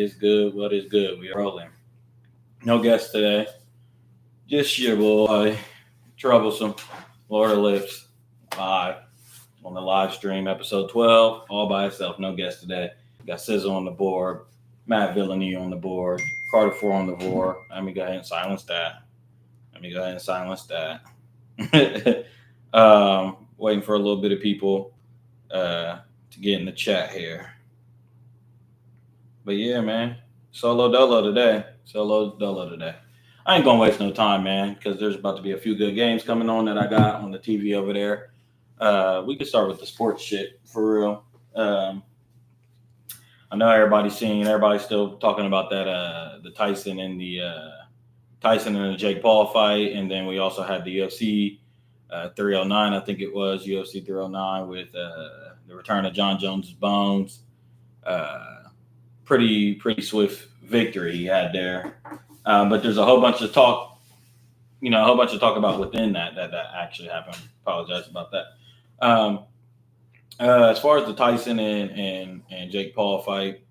is good? What is good? We are rolling. No guest today. Just your boy, Troublesome, Lord of Lips, live on the live stream, episode 12, all by itself. No guest today. Got Sizzle on the board, Matt Villainy on the board, Carter 4 on the board. Let me go ahead and silence that. Waiting for a little bit of people to get in the chat here. But yeah, man, solo dolo today. I ain't gonna waste no time, man, because there's about to be a few good games coming on that I got on the TV over there. We could start with the sports shit for real. I know everybody's still talking about that the Tyson and the Jake Paul fight, and then we also had the UFC 309, I think it was UFC 309 with the return of John Jones's Bones. Pretty swift victory he had there. But there's a whole bunch of talk about within that actually happened. Apologize about that. As far as the Tyson and Jake Paul fight,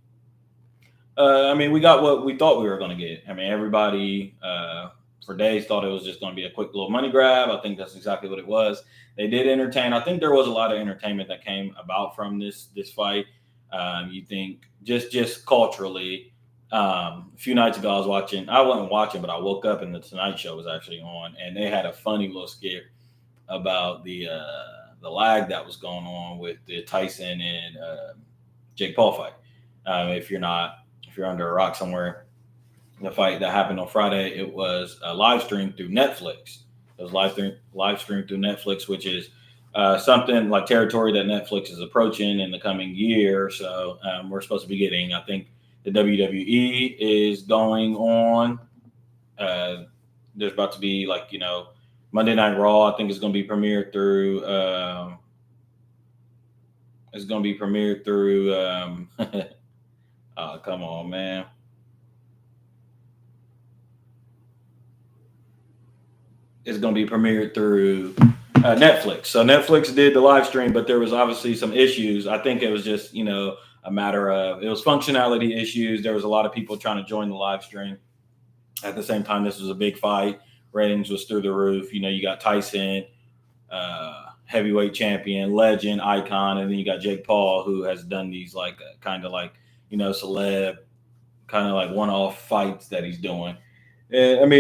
we got what we thought we were going to get. Everybody for days thought it was just going to be a quick little money grab. I think that's exactly what it was. They did entertain. I think there was a lot of entertainment that came about from this fight. You think just culturally. A few nights ago, I wasn't watching, but I woke up and the Tonight Show was actually on, and they had a funny little skit about the lag that was going on with the Tyson and Jake Paul fight. If you're under a rock somewhere, the fight that happened on Friday, it was live streamed through Netflix. It was live streamed through Netflix, which is something like territory that Netflix is approaching in the coming year. So we're supposed to be getting, I think, the WWE is going on. There's about to be Monday Night Raw. I think it's going to be premiered through. Oh, come on, man. It's going to be premiered through Netflix. So Netflix did the live stream, but there was obviously some issues. I think it was just a matter of it was functionality issues. There was a lot of people trying to join the live stream. At the same time, this was a big fight. Ratings was through the roof. You got Tyson, heavyweight champion, legend, icon, and then you got Jake Paul, who has done these celeb, kind of like one-off fights that he's doing. And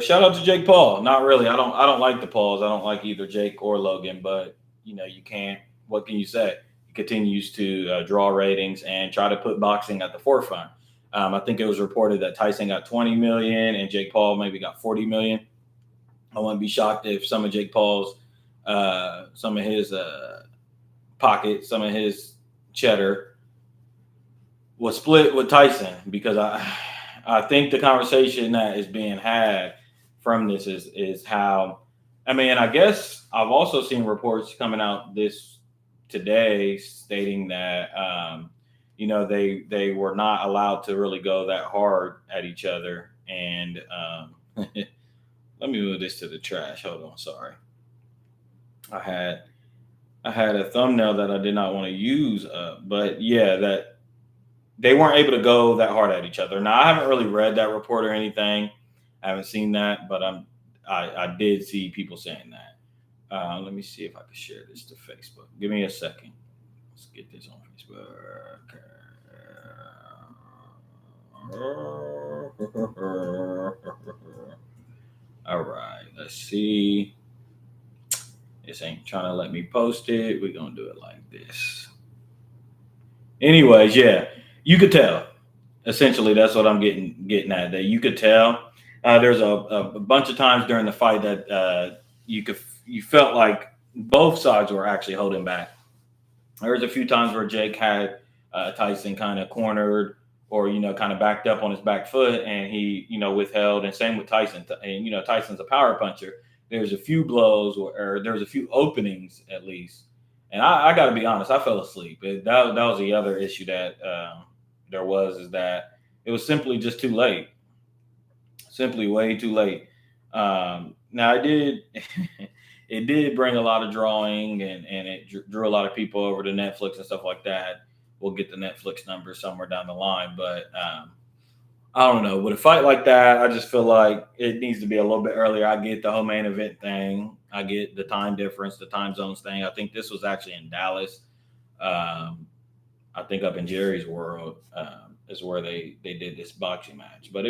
shout out to Jake Paul. Not really. I don't like the Pauls. I don't like either Jake or Logan, but you can't. What can you say? He continues to draw ratings and try to put boxing at the forefront. I think it was reported that Tyson got 20 million and Jake Paul maybe got 40 million. I wouldn't be shocked if some of Jake Paul's, some of his pocket, some of his cheddar was split with Tyson, because I think the conversation that is being had from this is how, I guess I've also seen reports coming out today stating that, they were not allowed to really go that hard at each other. And let me move this to the trash. Hold on. Sorry. I had a thumbnail that I did not want to use, but yeah, that they weren't able to go that hard at each other. Now, I haven't really read that report or anything. I haven't seen that, but I did see people saying that. Let me see if I can share this to Facebook. Give me a second. Let's get this on Facebook. All right, let's see. This ain't trying to let me post it. We're going to do it like this. Anyways, yeah, you could tell. Essentially, that's what I'm getting at. That you could tell. There's a bunch of times during the fight that you felt like both sides were actually holding back. There was a few times where Jake had Tyson kind of cornered or kind of backed up on his back foot, and he withheld. And same with Tyson. And Tyson's a power puncher. There's a few blows or there's a few openings at least. And I got to be honest, I fell asleep. That was the other issue that there was, is that it was simply just too late. Simply way too late. Now it did bring a lot of drawing and it drew a lot of people over to Netflix and stuff like that. we'll get the Netflix numbers somewhere down the line. But I don't know. With a fight like that, I just feel like it needs to be a little bit earlier. I get the whole main event thing. I get the time difference, the time zones thing. I think this was actually in Dallas. Um, I think up in Jerry's world is where they did this boxing match. But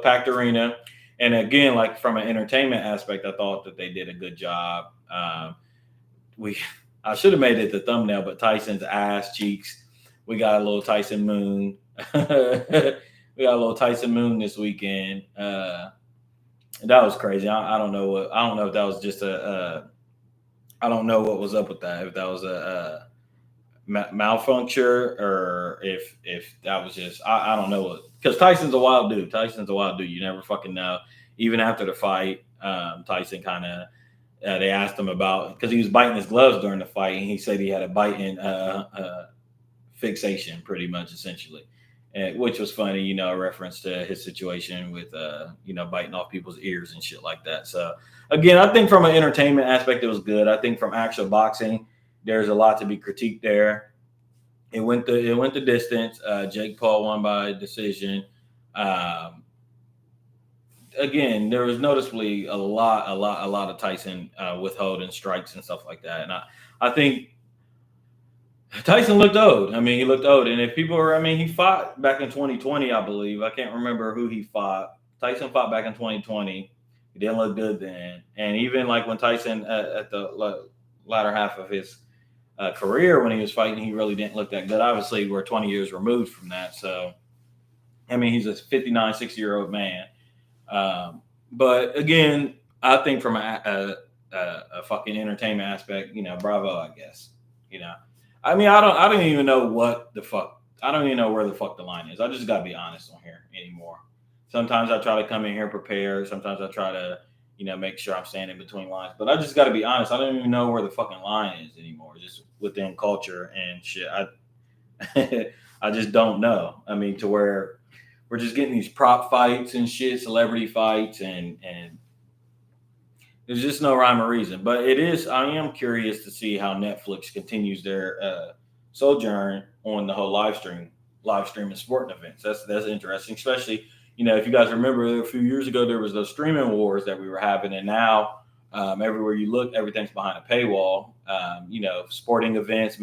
packed arena, and again, like from an entertainment aspect, I thought that they did a good job. We I should have made it the thumbnail, but Tyson's ass cheeks. We got a little Tyson Moon. We got a little Tyson Moon this weekend. That was crazy. I don't know what. I don't know if that was just I don't know what was up with that. If that was a malfunction or if that was just I don't know what, because Tyson's a wild dude. Tyson's a wild dude. You never fucking know. Even after the fight, Tyson kind of they asked him about, because he was biting his gloves during the fight, and he said he had a biting fixation, pretty much essentially, which was funny. A reference to his situation with biting off people's ears and shit like that. So again, I think from an entertainment aspect, it was good. I think from actual boxing, there's a lot to be critiqued there. It went the distance. Jake Paul won by decision. Again, there was noticeably a lot of Tyson withholding strikes and stuff like that. And I think Tyson looked old. I mean, he looked old. And if people were, I mean, he fought back in 2020, I believe. I can't remember who he fought. Tyson fought back in 2020. He didn't look good then. And even like when Tyson at the latter half of his career, when he was fighting, he really didn't look that good. Obviously, we're 20 years removed from that. So, I mean, he's a 59, 60-year-old man. But again, I think from a fucking entertainment aspect, bravo, I guess. I mean, I don't even know what the fuck. I don't even know where the fuck the line is. I just gotta be honest on here anymore. Sometimes I try to come in here prepared. Sometimes I try to, make sure I'm staying in between lines. But I just gotta be honest. I don't even know where the fucking line is anymore. Just within culture and shit. I just don't know. I mean, to where we're just getting these prop fights and shit, celebrity fights, and there's just no rhyme or reason. But I am curious to see how Netflix continues their sojourn on the whole live streaming sporting events. That's interesting, especially, if you guys remember a few years ago, there was those streaming wars that we were having, and now everywhere you look, everything's behind a paywall. Sporting events,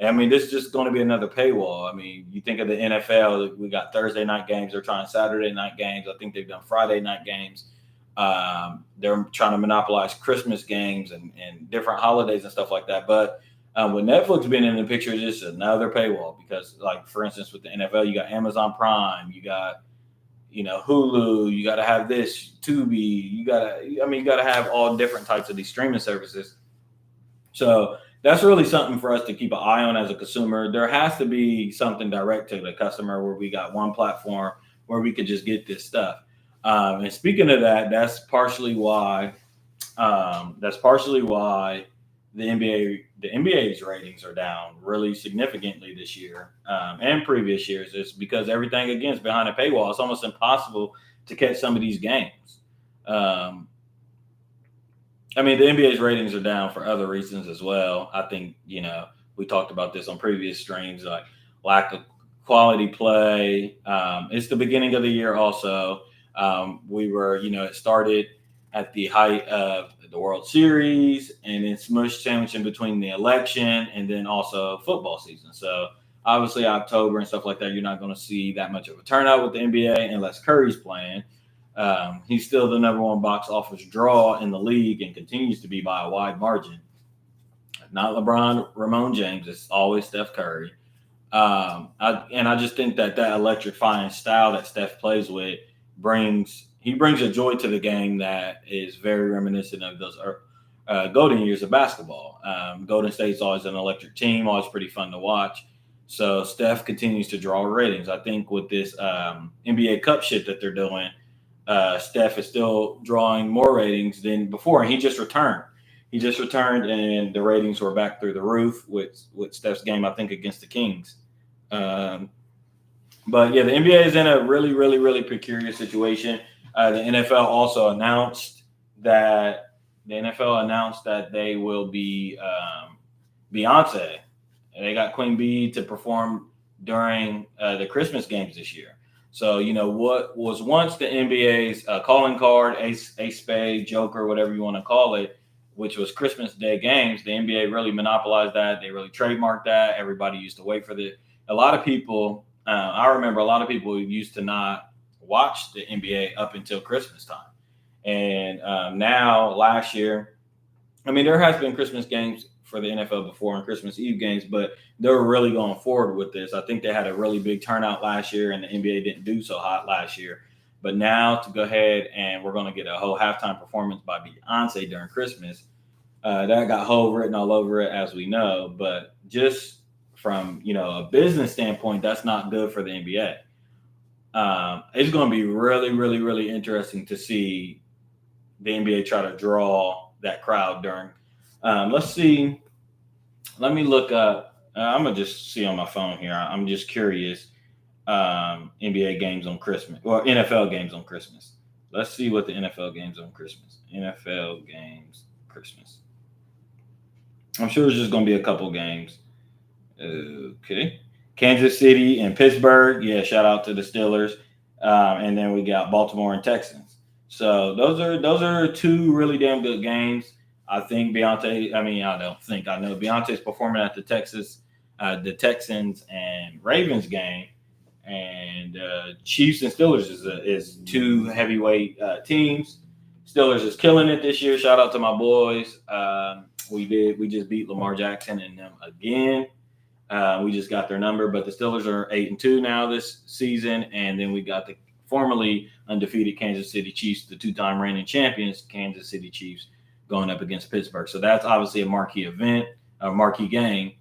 I mean, this is just going to be another paywall. I mean, you think of the NFL, we got Thursday night games. They're trying Saturday night games. I think they've done Friday night games. They're trying to monopolize Christmas games and different holidays and stuff like that. But with Netflix being in the picture, it's just another paywall because, like, for instance, with the NFL, you got Amazon Prime, you got, Hulu, you got to have this, Tubi, you got to have all different types of these streaming services. So that's really something for us to keep an eye on as a consumer. There has to be something direct to the customer where we got one platform where we could just get this stuff. And speaking of that, that's partially why the NBA's ratings are down really significantly this year and previous years. It's because everything again is behind a paywall. It's almost impossible to catch some of these games. I mean, the NBA's ratings are down for other reasons as well. I think, we talked about this on previous streams, like lack of quality play. It's the beginning of the year also. We were, it started at the height of the World Series and then smushed sandwich in between the election and then also football season. So obviously October and stuff like that, you're not going to see that much of a turnout with the NBA unless Curry's playing. He's still the number one box office draw in the league and continues to be by a wide margin. Not LeBron, Ramon James. It's always Steph Curry. I just think that electrifying style that Steph plays with brings a joy to the game that is very reminiscent of those golden years of basketball. Golden State's always an electric team, always pretty fun to watch. So Steph continues to draw ratings. I think with this NBA Cup shit that they're doing, Steph is still drawing more ratings than before. And he just returned. And the ratings were back through the roof with Steph's game, I think, against the Kings. But yeah, the NBA is in a really, really, really precarious situation. The NFL also announced that they will be Beyonce they got Queen Bee to perform during the Christmas games this year. So, what was once the NBA's calling card, ace spade, joker, whatever you want to call it, which was Christmas Day games, the NBA really monopolized that. They really trademarked that. Everybody used to wait for a lot of people. I remember a lot of people used to not watch the NBA up until Christmas time. And now, last year, I mean, there has been Christmas games for the NFL before and Christmas Eve games, but they're really going forward with this. I think they had a really big turnout last year, and the NBA didn't do so hot last year. But now to go ahead and we're going to get a whole halftime performance by Beyonce during Christmas. That got Hov written all over it, as we know. But just from a business standpoint, that's not good for the NBA. It's going to be really, really, really interesting to see the NBA try to draw that crowd during. Let's see. Let me look up. I'm gonna just see on my phone here. I'm just curious. NBA games on Christmas or NFL games on Christmas. Let's see what the NFL games on Christmas. NFL games Christmas. I'm sure there's just gonna be a couple games. Okay. Kansas City and Pittsburgh. Yeah, shout out to the Steelers. And then we got Baltimore and Texans. So those are two really damn good games. I think Beyonce. I mean, I don't think I know Beyonce's performing at the Texans and Ravens game, and Chiefs and Steelers is two heavyweight teams. Steelers is killing it this year. Shout out to my boys. We just beat Lamar Jackson and them again. We just got their number, but the Steelers are 8-2 now this season, and then we got the formerly undefeated Kansas City Chiefs, the two-time reigning champions, Kansas City Chiefs, going up against Pittsburgh. So that's obviously a marquee event, a marquee game,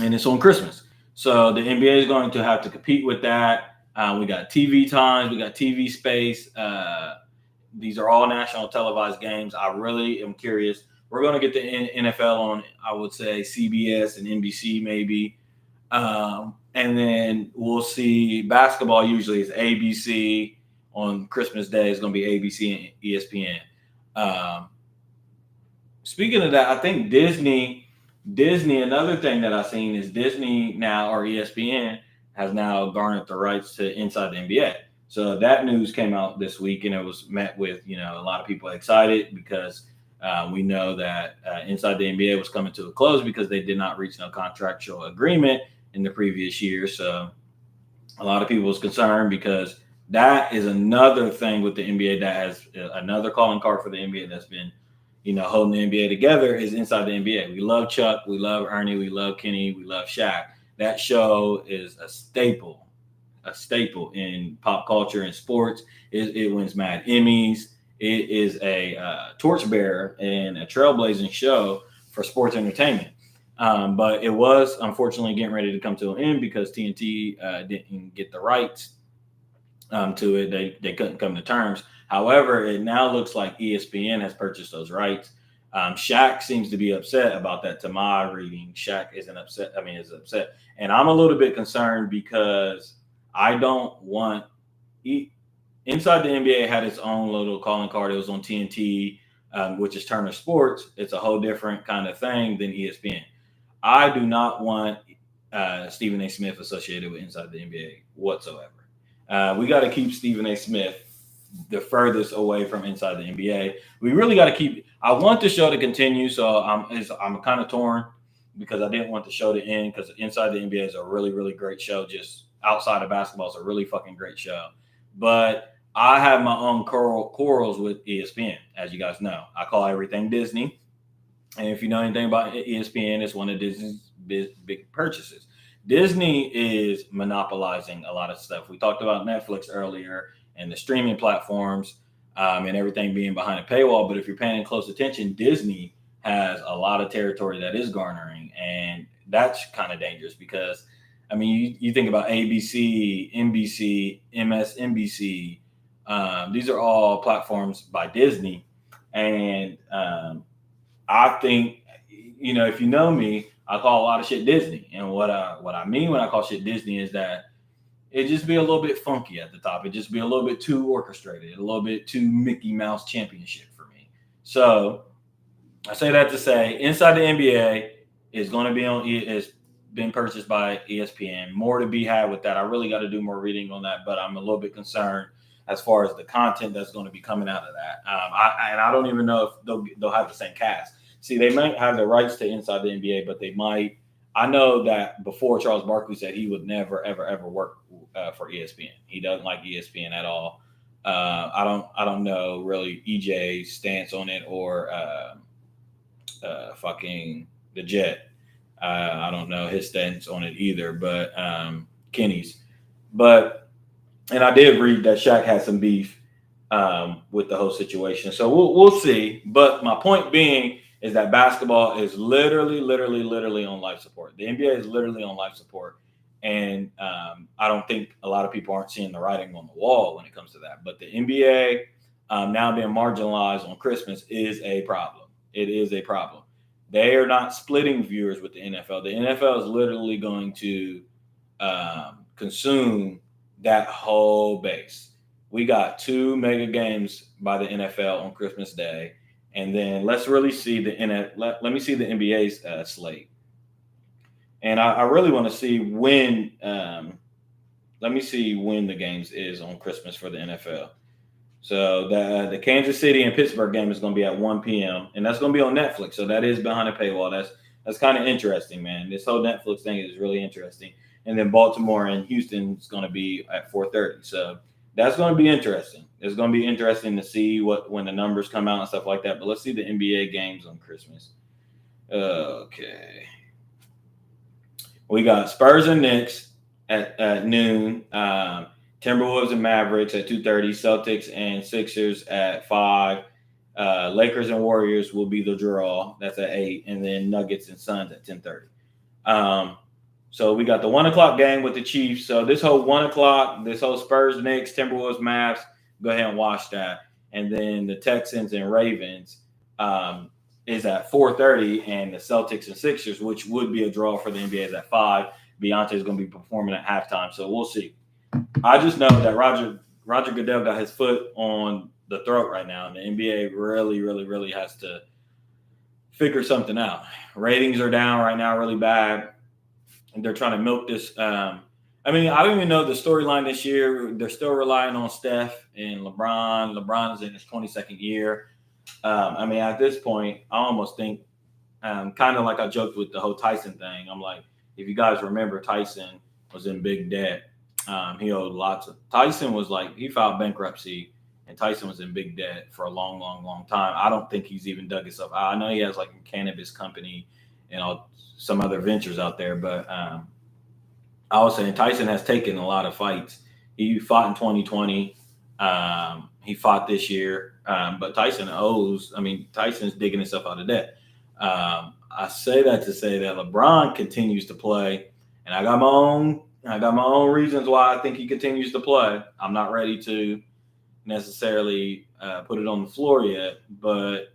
and it's on Christmas. So the NBA is going to have to compete with that. We got TV times, we got TV space. These are all national televised games. I really am curious. We're going to get the NFL on, I would say, CBS and NBC maybe. And then we'll see basketball usually is ABC. On Christmas Day, it's going to be ABC and ESPN. Speaking of that, I think Disney, another thing that I've seen is Disney now, or ESPN, has now garnered the rights to Inside the NBA. So that news came out this week, and it was met with, a lot of people excited because we know that Inside the NBA was coming to a close because they did not reach no contractual agreement in the previous year. So a lot of people was concerned because that is another thing with the NBA that has another calling card for the NBA that's been, holding the NBA together is Inside the NBA. We love Chuck, we love Ernie, we love Kenny, we love Shaq. That show is a staple in pop culture and sports. It wins mad Emmys. It is a torchbearer and a trailblazing show for sports entertainment. But it was unfortunately getting ready to come to an end because TNT didn't get the rights to it. They couldn't come to terms. However, it now looks like ESPN has purchased those rights. Shaq seems to be upset about that. To my reading, Shaq isn't upset. Is upset, and I'm a little bit concerned because I don't want. Inside the NBA had its own little calling card. It was on TNT, which is Turner Sports. It's a whole different kind of thing than ESPN. I do not want Stephen A. Smith associated with Inside the NBA whatsoever. We got to keep Stephen A. Smith the furthest away from Inside the NBA. We really got to keep. I want the show to continue, so I'm kind of torn because I didn't want the show to end because Inside the NBA is a really, really great show. Just outside of basketball, it's a really fucking great show. But I have my own quarrels with ESPN, as you guys know. I call everything Disney. And if you know anything about ESPN, it's one of Disney's big purchases. Disney is monopolizing a lot of stuff. We talked about Netflix earlier and the streaming platforms and everything being behind a paywall. But if you're paying close attention, Disney has a lot of territory that is garnering. And that's kind of dangerous because, you think about ABC, NBC, MSNBC. These are all platforms by Disney. And I think, if you know me, I call a lot of shit Disney. And what I mean when I call shit Disney is that it just be a little bit funky at the top. It just be a little bit too orchestrated, a little bit too Mickey Mouse championship for me. So I say that to say Inside the NBA is going to be on. Is been purchased by ESPN. More to be had with that. I really got to do more reading on that, but I'm a little bit concerned as far as the content that's going to be coming out of that. I don't even know if they'll have the same cast. See, they might have the rights to Inside the NBA, but they might. I know that before Charles Barkley said he would never, ever, ever work for ESPN. He doesn't like ESPN at all. I don't know really EJ's stance on it or fucking the Jet. I don't know his stance on it either, but Kenny's. But and I did read that Shaq had some beef with the whole situation, so we'll see. But my point being is that basketball is literally on life support. The NBA is literally on life support, and I don't think a lot of people aren't seeing the writing on the wall when it comes to that. But the NBA now being marginalized on Christmas is a problem. It is a problem. They are not splitting viewers with the NFL. The NFL is literally going to consume that whole base. We got 2 mega games by the NFL on Christmas Day, and then let's really see let me see the NBA's slate. And I really want to see when. Let me see when the games is on Christmas for the NFL. So the Kansas City and Pittsburgh game is going to be at 1 p.m. and that's going to be on Netflix. So that is behind a paywall. That's kind of interesting, man. This whole Netflix thing is really interesting. And then Baltimore and Houston is going to be at 4:30. So that's going to be interesting. It's going to be interesting to see when the numbers come out and stuff like that. But let's see the NBA games on Christmas. Okay. We got Spurs and Knicks at noon. Timberwolves and Mavericks at 2:30. Celtics and Sixers at 5. Lakers and Warriors will be the draw. That's at 8. And then Nuggets and Suns at 10:30. So we got the 1 o'clock game with the Chiefs. So this whole 1 o'clock, this whole Spurs, Knicks, Timberwolves, Mavs, go ahead and watch that. And then the Texans and Ravens is at 4:30, and the Celtics and Sixers, which would be a draw for the NBA, is at 5. Beyonce is going to be performing at halftime, so we'll see. I just know that Roger Goodell got his foot on the throat right now, and the NBA really has to figure something out. Ratings are down right now really bad, and they're trying to milk this. I don't even know the storyline this year. They're still relying on Steph and LeBron. LeBron is in his 22nd year. At this point, I almost think, kind of like I joked with the whole Tyson thing. I'm like, if you guys remember, Tyson was in big debt. He owed lots of. Tyson was like, he filed bankruptcy, and Tyson was in big debt for a long time. I don't think he's even dug himself out. I know he has like a cannabis company and some other ventures out there, but I was saying Tyson has taken a lot of fights. He fought in 2020. He fought this year, but Tyson's digging himself out of debt. I say that to say that LeBron continues to play, and I got my own reasons why I think he continues to play. I'm not ready to necessarily put it on the floor yet, but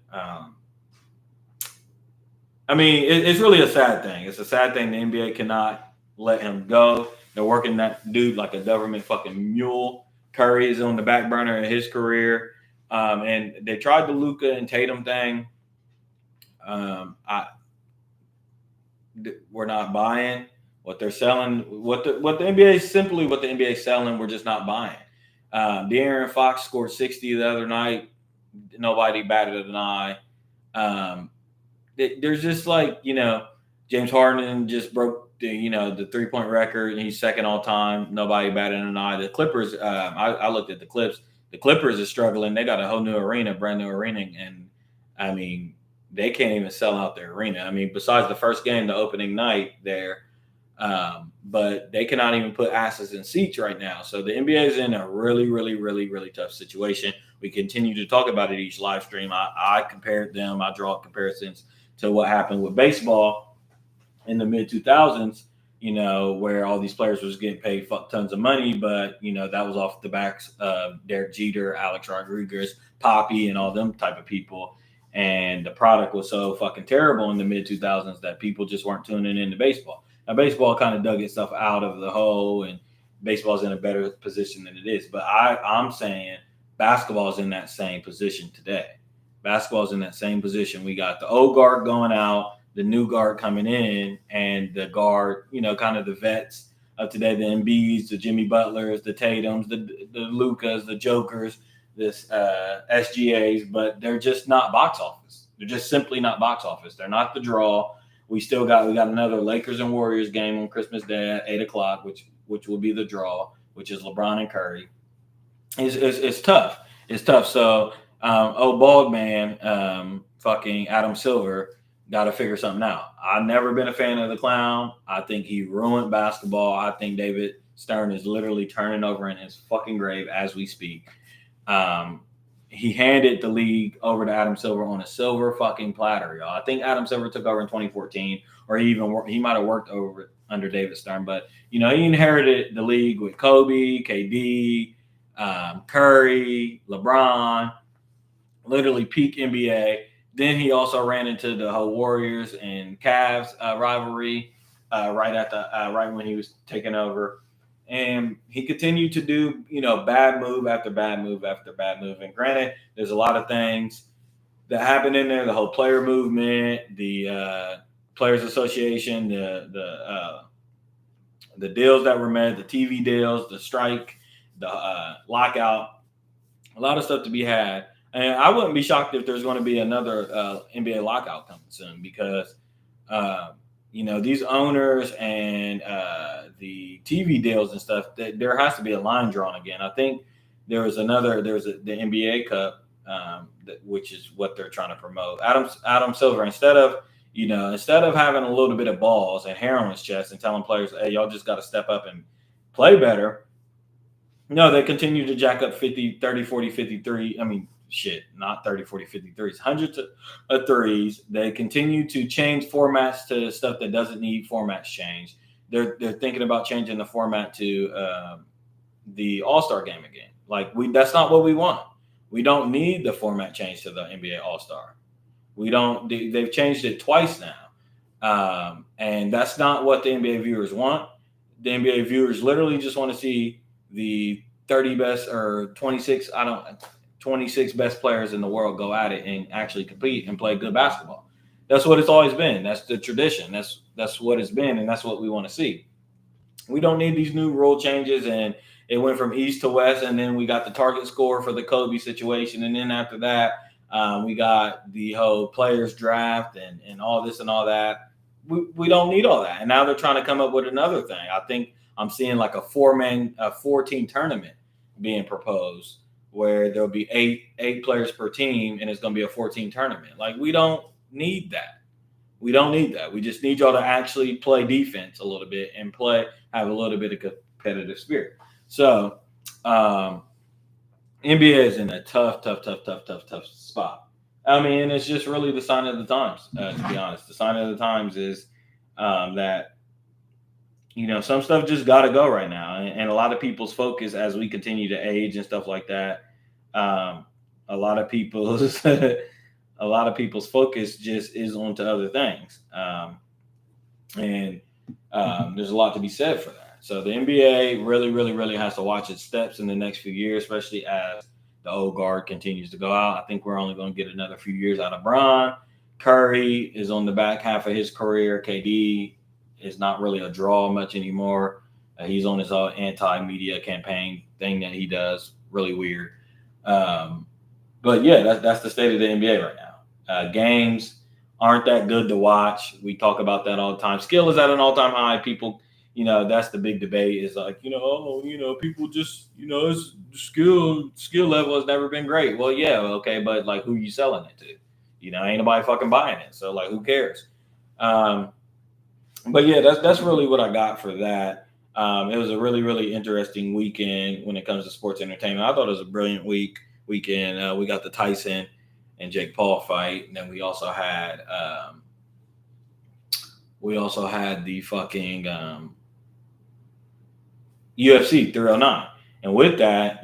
it's really a sad thing. It's a sad thing. The NBA cannot let him go. They're working that dude like a government fucking mule. Curry is on the back burner in his career. And they tried the Luka and Tatum thing. We're not buying what they're selling. What the NBA is simply what the NBA is selling. We're just not buying. De'Aaron Fox scored 60 the other night. Nobody batted an eye. There's just like, James Harden just broke the 3-point record, and he's second all time. Nobody batted an eye. The Clippers, I looked at the clips. The Clippers are struggling. They got a whole new arena, brand new arena, and they can't even sell out their arena. Besides the first game, the opening night there, but they cannot even put asses in seats right now. So the NBA is in a really tough situation. We continue to talk about it each live stream. I compared them. I draw comparisons to what happened with baseball in the mid 2000s, where all these players was getting paid fuck tons of money, but that was off the backs of Derek Jeter, Alex Rodriguez, Poppy, and all them type of people. And the product was so fucking terrible in the mid 2000s that people just weren't tuning into baseball. Now, baseball kind of dug itself out of the hole, and baseball's in a better position than it is. But I'm saying basketball's in that same position today. Basketball's in that same position. We got the old guard going out. the new guard coming in and the guard, kind of the vets of today, the Embiids, the Jimmy Butlers, the Tatums, the Lucas, the Jokers, this SGAs, but they're just not box office. They're just simply not box office. They're not the draw. We got another Lakers and Warriors game on Christmas Day at 8:00, which will be the draw, which is LeBron and Curry. It's tough. It's tough. So, bald man, fucking Adam Silver, got to figure something out. I've never been a fan of the clown. I think he ruined basketball. I think David Stern is literally turning over in his fucking grave as we speak. He handed the league over to Adam Silver on a silver fucking platter, y'all. I think Adam Silver took over in 2014, or he might have worked over under David Stern, but he inherited the league with Kobe, KD, Curry, LeBron, literally peak NBA. Then he also ran into the whole Warriors and Cavs rivalry right when he was taking over. And he continued to do, bad move after bad move after bad move. And granted, there's a lot of things that happened in there: the whole player movement, the Players Association, the deals that were made, the TV deals, the strike, the lockout. A lot of stuff to be had. And I wouldn't be shocked if there's going to be another NBA lockout coming soon because, these owners and the TV deals and stuff, there has to be a line drawn again. I think the NBA Cup, which is what they're trying to promote. Adam Silver, instead of having a little bit of balls and hair on his chest and telling players, hey, y'all just got to step up and play better. No, they continue to jack up 50, 30, 40, 53. I mean, shit, not 30, 40, 53s, hundreds of threes. They continue to change formats to stuff that doesn't need formats change. They're thinking about changing the format to the All-Star game again. That's not what we want. We don't need the format change to the NBA All-Star. We don't. They've changed it twice now, and that's not what the NBA viewers want. The NBA viewers literally just want to see the 30 best or 26 best players in the world go at it and actually compete and play good basketball. That's what it's always been. That's the tradition. That's what it's been, and that's what we want to see. We don't need these new rule changes, and it went from east to west, and then we got the target score for the Kobe situation, and then after that, we got the whole players draft and all this and all that. We don't need all that, and now they're trying to come up with another thing. I think I'm seeing like a 4-team tournament being proposed where there'll be eight players per team and it's going to be a 14 tournament. We don't need that. We don't need that. We just need y'all to actually play defense a little bit and have a little bit of competitive spirit. So NBA is in a tough spot. I mean, it's just really the sign of the times, to be honest. The sign of the times is that some stuff just got to go right now. And a lot of people's focus as we continue to age and stuff like that, a lot of people's focus just is onto other things. And there's a lot to be said for that. So the NBA really, really, really has to watch its steps in the next few years, especially as the old guard continues to go out. I think we're only going to get another few years out of Bron. Curry is on the back half of his career. KD is not really a draw much anymore. He's on his anti-media campaign thing that he does. Really weird. But yeah, that's the state of the NBA right now. Games aren't that good to watch. We talk about that all the time. Skill is at an all-time high. People, that's the big debate is people just, it's skill level has never been great. Well, yeah, okay, but who you selling it to? Ain't nobody fucking buying it. So who cares? But yeah, that's really what I got for that. It was a really, really interesting weekend when it comes to sports entertainment. I thought it was a brilliant weekend. We got the Tyson and Jake Paul fight, and then we also had the fucking UFC 309. And with that,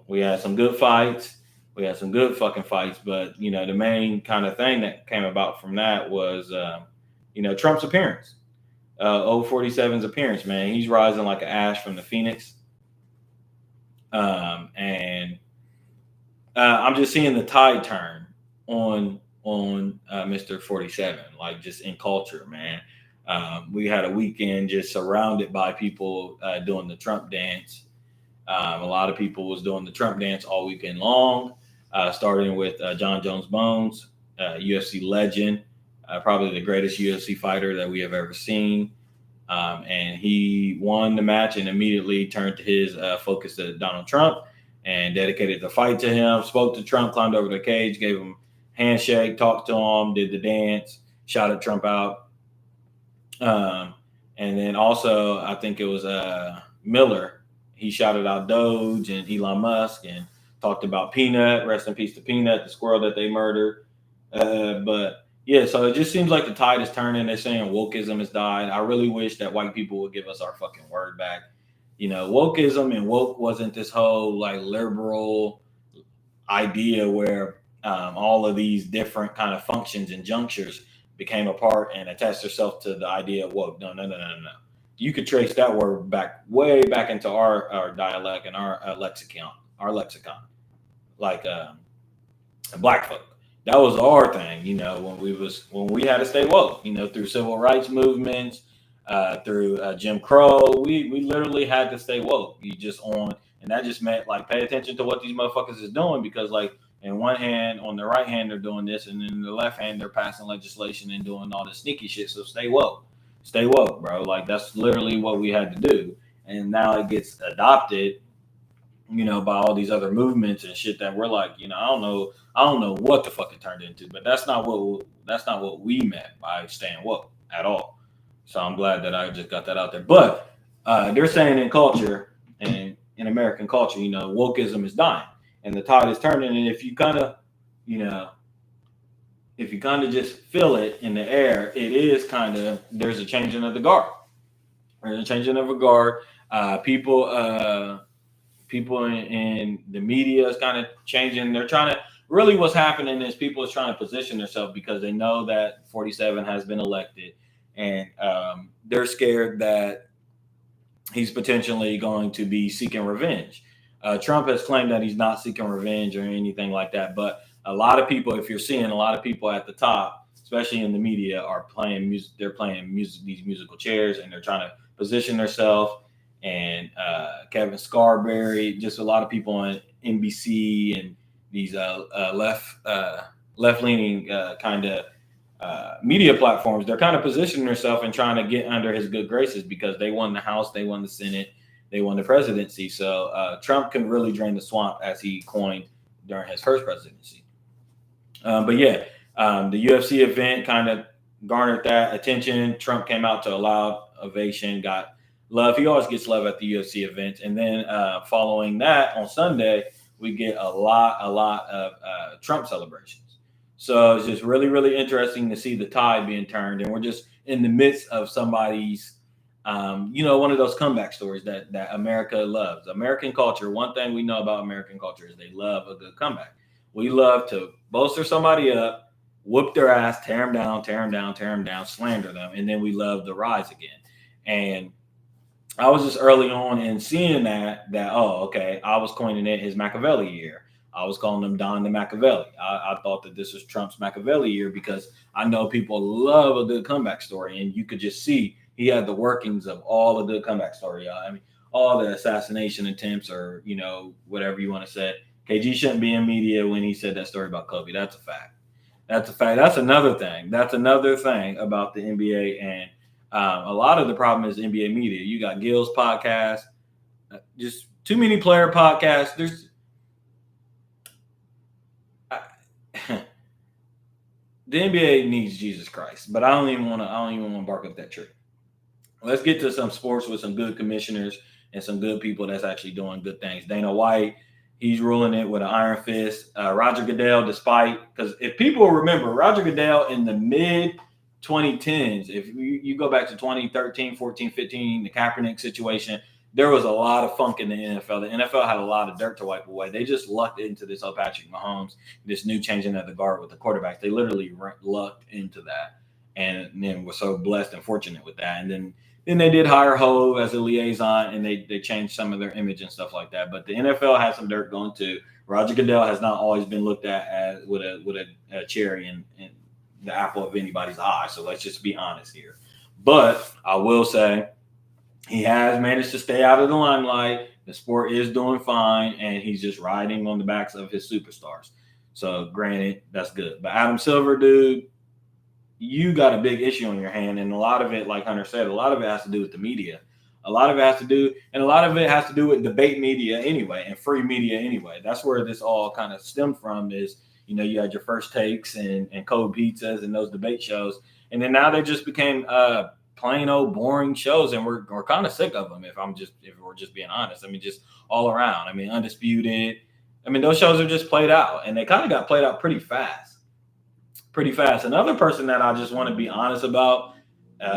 we had some good fights. We had some good fucking fights, but the main kind of thing that came about from that was Trump's appearance. 047's appearance, man. He's rising like an ash from the Phoenix. And I'm just seeing the tide turn on on Mr. 47, like just in culture, man. We had a weekend just surrounded by people doing the Trump dance. A lot of people was doing the Trump dance all weekend long, starting with John Jones Bones, UFC legend, probably the greatest UFC fighter that we have ever seen. And he won the match and immediately turned his focus to Donald Trump and dedicated the fight to him. Spoke to Trump, climbed over the cage, gave him a handshake, talked to him, did the dance, shouted Trump out. And then also, I think it was Miller. He shouted out Doge and Elon Musk and talked about Peanut. Rest in peace to Peanut, the squirrel that they murdered. But yeah, so it just seems like the tide is turning. They're saying wokeism has died. I really wish that white people would give us our fucking word back. Wokeism and woke wasn't this whole like liberal idea where all of these different kind of functions and junctures became a part and attached themselves to the idea of woke. No, no, no, no, no. You could trace that word back way back into our dialect and our lexicon, like black folk. That was our thing, when we had to stay woke, through civil rights movements, through Jim Crow. We literally had to stay woke. And that just meant like pay attention to what these motherfuckers is doing, because like in one hand, on the right hand, they're doing this, and then in the left hand, they're passing legislation and doing all this sneaky shit. So stay woke, bro. Like that's literally what we had to do. And now it gets adopted, by all these other movements and shit that we're like, I don't know what the fuck it turned into, but that's not what we meant by staying woke at all. So I'm glad that I just got that out there. But they're saying in culture and in American culture, wokeism is dying and the tide is turning. And if you kind of just feel it in the air, it is there's a changing of the guard. There's a changing of the guard. People in the media is kind of changing. They're trying to really, what's happening is people are trying to position themselves because they know that 47 has been elected, and they're scared that he's potentially going to be seeking revenge. Trump has claimed that he's not seeking revenge or anything like that, but a lot of people, if you're seeing a lot of people at the top, especially in the media, are playing music. They're playing music, these musical chairs, and they're trying to position themselves. And Kevin Scarberry, just a lot of people on NBC and these left-leaning kind of media platforms, they're kind of positioning themselves and trying to get under his good graces because they won the House, they won the Senate, they won the presidency. So Trump can really drain the swamp, as he coined during his first presidency. But yeah, the UFC event kind of garnered that attention. Trump came out to a loud ovation, got love. He always gets love at the UFC events. And then following that on Sunday, we get a lot of Trump celebrations. So it's just really, really interesting to see the tide being turned. And we're just in the midst of somebody's, one of those comeback stories that America loves. American culture, one thing we know about American culture is they love a good comeback. We love to bolster somebody up, whoop their ass, tear them down, slander them. And then we love to rise again. And I was just early on in seeing that, okay, I was coining it his Machiavelli year. I was calling him Don the Machiavelli. I thought that this was Trump's Machiavelli year because I know people love a good comeback story. And you could just see he had the workings of all the good comeback story. I mean, all the assassination attempts or, whatever you want to say. KG shouldn't be in media when he said that story about Kobe. That's a fact. That's another thing. That's another thing about the NBA. And a lot of the problem is NBA media. You got Gil's podcast, just too many player podcasts. The NBA needs Jesus Christ, but I don't even want to bark up that tree. Let's get to some sports with some good commissioners and some good people that's actually doing good things. Dana White, he's ruling it with an iron fist. Roger Goodell, because if people remember, Roger Goodell in the mid 2010s, if you go back to 2013, 14, 15, the Kaepernick situation, there was a lot of funk in the NFL. The NFL had a lot of dirt to wipe away. They just lucked into this Patrick Mahomes, this new changing of the guard with the quarterbacks. They literally lucked into that and then were so blessed and fortunate with that. And then Then they did hire Hove as a liaison, and they changed some of their image and stuff like that. But the NFL has some dirt going too. Roger Goodell has not always been looked at as with a cherry in the apple of anybody's eye. So let's just be honest here. But I will say he has managed to stay out of the limelight. The sport is doing fine, and he's just riding on the backs of his superstars. So, granted, that's good. But Adam Silver, dude, you got a big issue on your hand, and a lot of it, like Hunter said, a lot of it has to do with the media. A lot of it has to do, and a lot of it has to do with debate media anyway, and free media anyway. That's where this all kind of stemmed from. Is you had your First Takes and Cold Pizzas and those debate shows, and then now they just became plain old boring shows, and we're kind of sick of them. If we're just being honest, I mean, just all around. I mean, Undisputed. I mean, those shows are just played out, and they kind of got played out pretty fast. Another person that I just want to be honest about,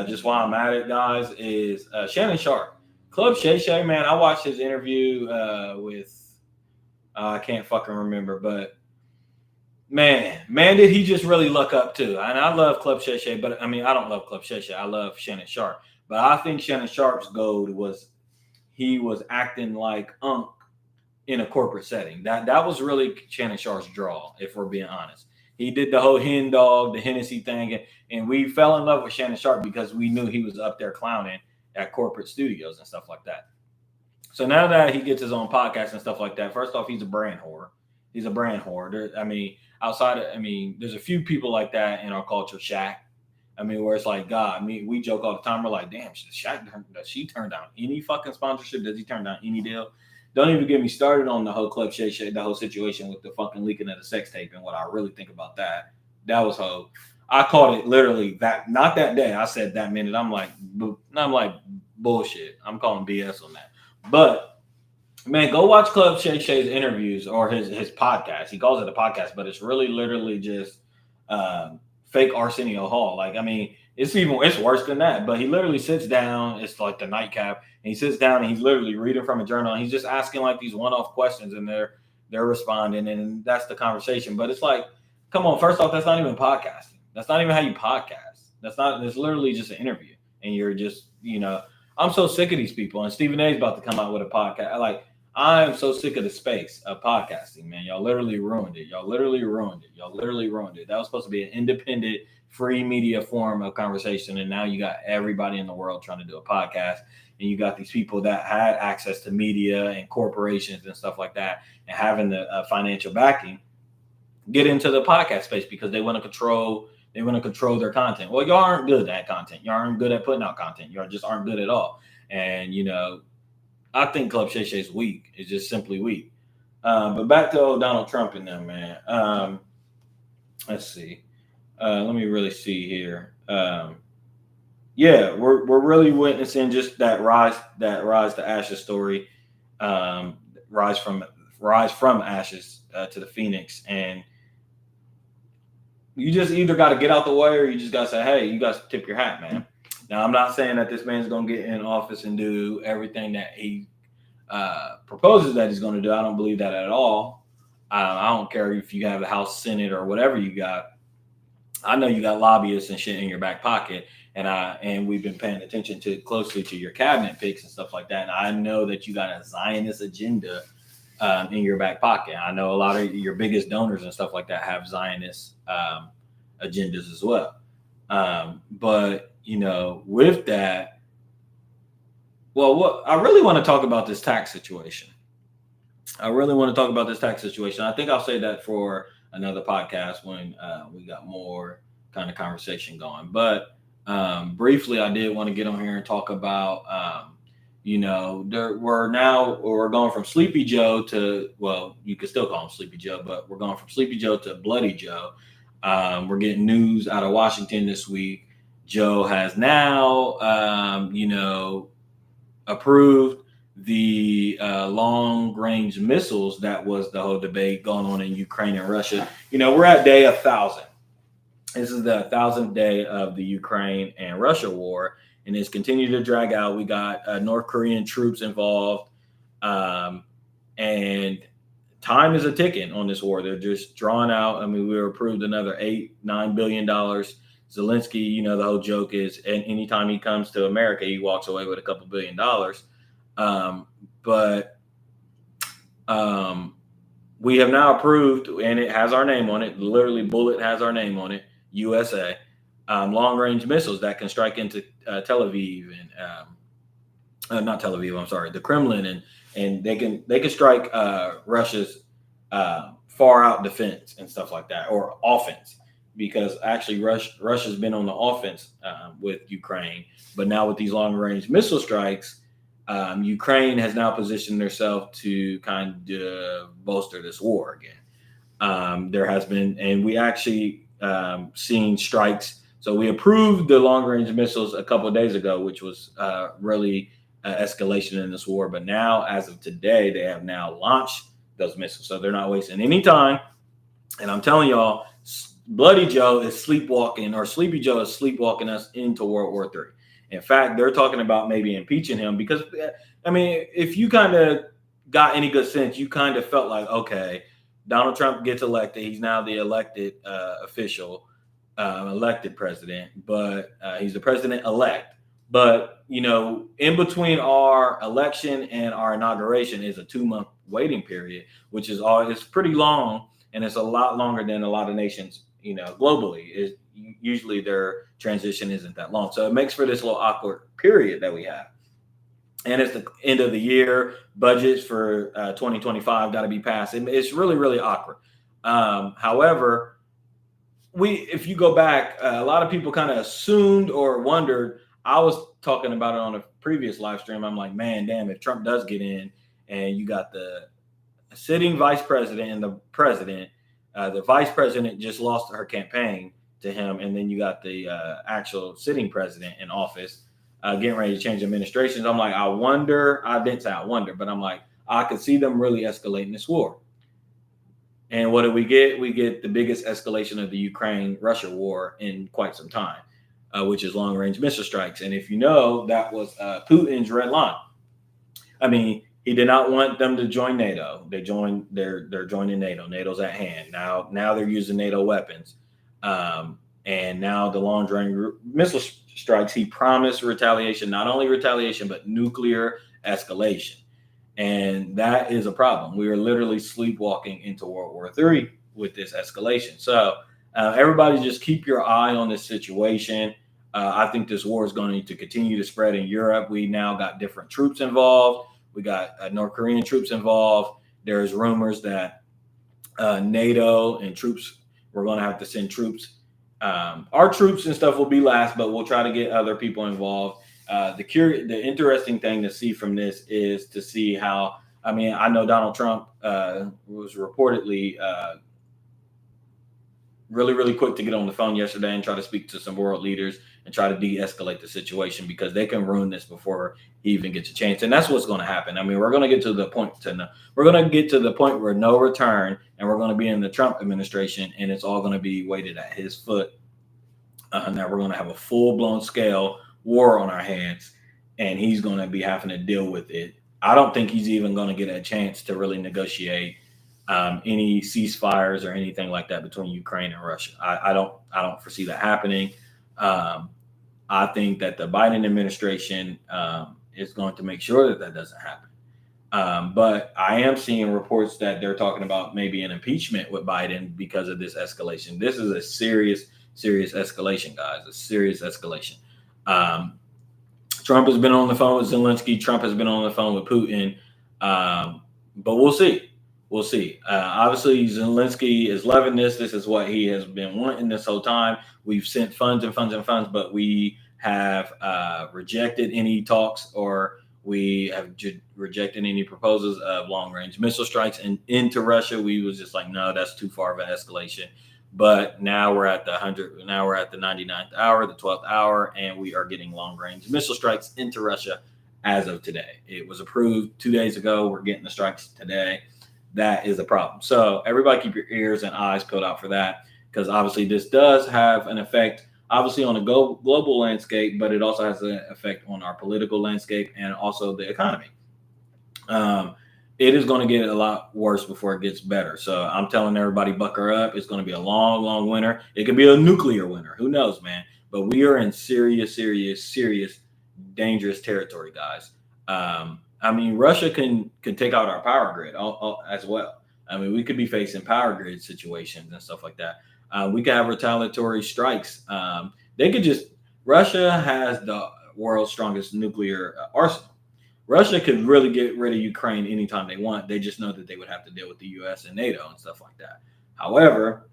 just while I'm at it, guys, is Shannon Sharp. Club Shay Shay, man, I watched his interview with, I can't fucking remember, but man, did he just really luck up too. And I love Club Shay Shay, but I mean, I don't love Club Shay Shay. I love Shannon Sharp. But I think Shannon Sharp's gold was he was acting like Unc in a corporate setting. That was really Shannon Sharp's draw, if we're being honest. He did the whole hen dog, the Hennessy thing, and we fell in love with Shannon Sharp because we knew he was up there clowning at corporate studios and stuff like that. So now that he gets his own podcast and stuff like that, first off, he's a brand whore. He's a brand whore. There's a few people like that in our culture. Shaq. I mean, where it's like, God, we joke all the time. We're like, damn, Shaq, does she turn down any fucking sponsorship? Does he turn down any deal? Don't even get me started on the whole Club Shay Shay, the whole situation with the fucking leaking of the sex tape and what I really think about that. That was hoe. I called it literally that, not that day. I said that minute. I'm like bullshit. I'm calling BS on that. But man, go watch Club Shay Shay's interviews or his podcast. He calls it a podcast, but it's really literally just fake Arsenio Hall. Like, I mean, it's worse than that. But he literally sits down. It's like the nightcap. And he sits down and he's literally reading from a journal. And he's just asking like these one-off questions, and they're responding, and that's the conversation. But it's like, come on. First off, that's not even podcasting. That's not even how you podcast. It's literally just an interview. And you're just, I'm so sick of these people. And Stephen A is about to come out with a podcast. Like, I am so sick of the space of podcasting, man. Y'all literally ruined it. That was supposed to be an independent, free media form of conversation. And now you got everybody in the world trying to do a podcast. And you got these people that had access to media and corporations and stuff like that, and having the financial backing, get into the podcast space because they want to control their content. Well, y'all aren't good at content. Y'all aren't good at putting out content. Y'all just aren't good at all. And, I think Club Shay Shay's weak. It's just simply weak. But back to Donald Trump and them, man. Let's see. Let me really see here. Yeah, we're really witnessing just that rise to ashes story. Rise from ashes to the phoenix, and you just either got to get out the way, or you just got to say, hey, you guys tip your hat, man. Now, I'm not saying that this man's going to get in office and do everything that he proposes that he's going to do. I don't believe that at all. I don't care if you have the House, Senate, or whatever you got. I know you got lobbyists and shit in your back pocket, and we've been paying attention closely to your cabinet picks and stuff like that. And I know that you got a Zionist agenda in your back pocket. I know a lot of your biggest donors and stuff like that have Zionist agendas as well. But with that, well, I really want to talk about this tax situation. I think I'll say that for another podcast when we got more kind of conversation going. But briefly, I did want to get on here and talk about, we're going from Sleepy Joe to, well, you could still call him Sleepy Joe, but we're going from Sleepy Joe to Bloody Joe. We're getting news out of Washington this week. Joe has now, approved the long-range missiles. That was the whole debate going on in Ukraine and Russia. We're at day 1,000. This is the 1,000th day of the Ukraine and Russia war, and it's continued to drag out. We got North Korean troops involved, and time is ticking on this war. They're just drawing out. I mean, we were approved another $8-9 billion Zelensky, the whole joke is, and anytime he comes to America, he walks away with a couple $1 billion. But we have now approved, and it has our name on it. Literally, bullet has our name on it. USA. Long-range missiles that can strike into Tel Aviv and not Tel Aviv. I'm sorry, the Kremlin, and they can strike Russia's far out defense and stuff like that, or offense, because actually Russia's been on the offense with Ukraine, but now with these long-range missile strikes, Ukraine has now positioned themselves to kind of bolster this war again. There has been, and we actually seen strikes. So we approved the long-range missiles a couple of days ago, which was really escalation in this war. But now, as of today, they have now launched those missiles. So they're not wasting any time. And I'm telling y'all, Bloody Joe is sleepwalking, or Sleepy Joe is sleepwalking us into World War III. In fact, they're talking about maybe impeaching him because, I mean, if you kind of got any good sense, you kind of felt like, okay, Donald Trump gets elected. He's now the elected official, elected president, but he's the president-elect. But, in between our election and our inauguration is a 2-month waiting period, which is it's pretty long, and it's a lot longer than a lot of nations, globally. Usually their transition isn't that long. So it makes for this little awkward period that we have. And it's the end of the year. Budgets for 2025 got to be passed. It's really, really awkward. However, if you go back, a lot of people kind of assumed or wondered. I was talking about it on a previous live stream. I'm like, man, damn, if Trump does get in and you got the sitting vice president and the president, the vice president just lost her campaign to him, and then you got the actual sitting president in office getting ready to change administrations. I'm like, I didn't say I wonder, but I'm like, I could see them really escalating this war. And what do we get? We get the biggest escalation of the Ukraine-Russia war in quite some time, which is long-range missile strikes. And if you know, that was Putin's red line. I mean, he did not want them to join NATO. They're joining NATO. NATO's at hand. Now they're using NATO weapons. And now the long-range missile strikes, he promised retaliation, not only retaliation, but nuclear escalation. And that is a problem. We are literally sleepwalking into World War III with this escalation. So everybody just keep your eye on this situation. I think this war is going to continue to spread in Europe. We now got different troops involved. We got North Korean troops involved. There's rumors that NATO and troops, we're going to have to send troops. Our troops and stuff will be last, but we'll try to get other people involved. The interesting thing to see from this is to see how, I mean, I know Donald Trump was reportedly really, really quick to get on the phone yesterday and try to speak to some world leaders and try to de-escalate the situation, because they can ruin this before he even gets a chance. And that's what's going to happen. I mean, we're going to get to the point where no return, and we're going to be in the Trump administration, and it's all going to be weighted at his foot. Now we're going to have a full-blown scale war on our hands, and he's going to be having to deal with it. I don't think he's even going to get a chance to really negotiate any ceasefires or anything like that between Ukraine and Russia. I don't foresee that happening. I think that the Biden administration is going to make sure that doesn't happen. But I am seeing reports that they're talking about maybe an impeachment with Biden because of this escalation. This is a serious escalation, guys. A serious escalation. Trump has been on the phone with Zelensky. Trump has been on the phone with Putin. But we'll see. We'll see. Obviously, Zelensky is loving this. This is what he has been wanting this whole time. We've sent funds and funds and funds, but we have rejected any talks, or we have rejected any proposals of long-range missile strikes into Russia. We was just like, no, that's too far of an escalation. But now we're at the 99th hour, the 12th hour, and we are getting long-range missile strikes into Russia as of today. It was approved 2 days ago. We're getting the strikes today. That is a problem. So everybody keep your ears and eyes peeled out for that, because obviously this does have an effect, obviously, on the global landscape, but it also has an effect on our political landscape and also the economy. it is going to get a lot worse before it gets better. So I'm telling everybody, bucker up. It's going to be a long, long winter. It could be a nuclear winter. Who knows, man? But we are in serious, serious, serious, dangerous territory, guys. I mean, Russia can take out our power grid as well. I mean, we could be facing power grid situations and stuff like that. We could have retaliatory strikes. They could just Russia has the world's strongest nuclear arsenal. Russia could really get rid of Ukraine anytime they want. They just know that they would have to deal with the U.S. and NATO and stuff like that. However,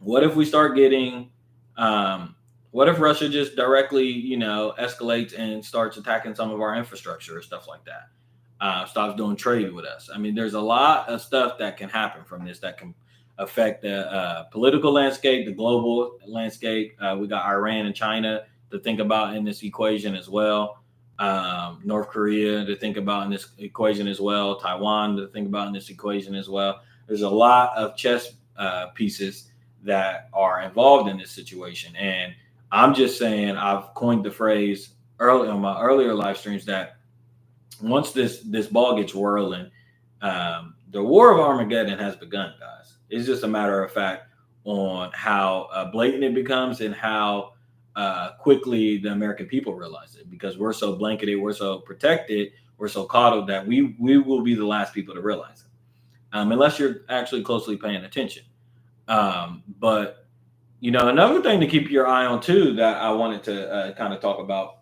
what if we start getting, what if Russia just directly, escalates and starts attacking some of our infrastructure or stuff like that? Stops doing trade with us. I mean, there's a lot of stuff that can happen from this that can affect the political landscape, the global landscape. We got Iran and China to think about in this equation as well. North Korea to think about in this equation as well. Taiwan to think about in this equation as well. There's a lot of chess pieces that are involved in this situation. And I'm just saying, I've coined the phrase early on my earlier live streams that once this ball gets whirling, the war of Armageddon has begun, guys. It's just a matter of fact on how blatant it becomes and how quickly the American people realize it, because we're so blanketed, we're so protected, we're so coddled that we will be the last people to realize it, unless you're actually closely paying attention. But another thing to keep your eye on too that I wanted to kind of talk about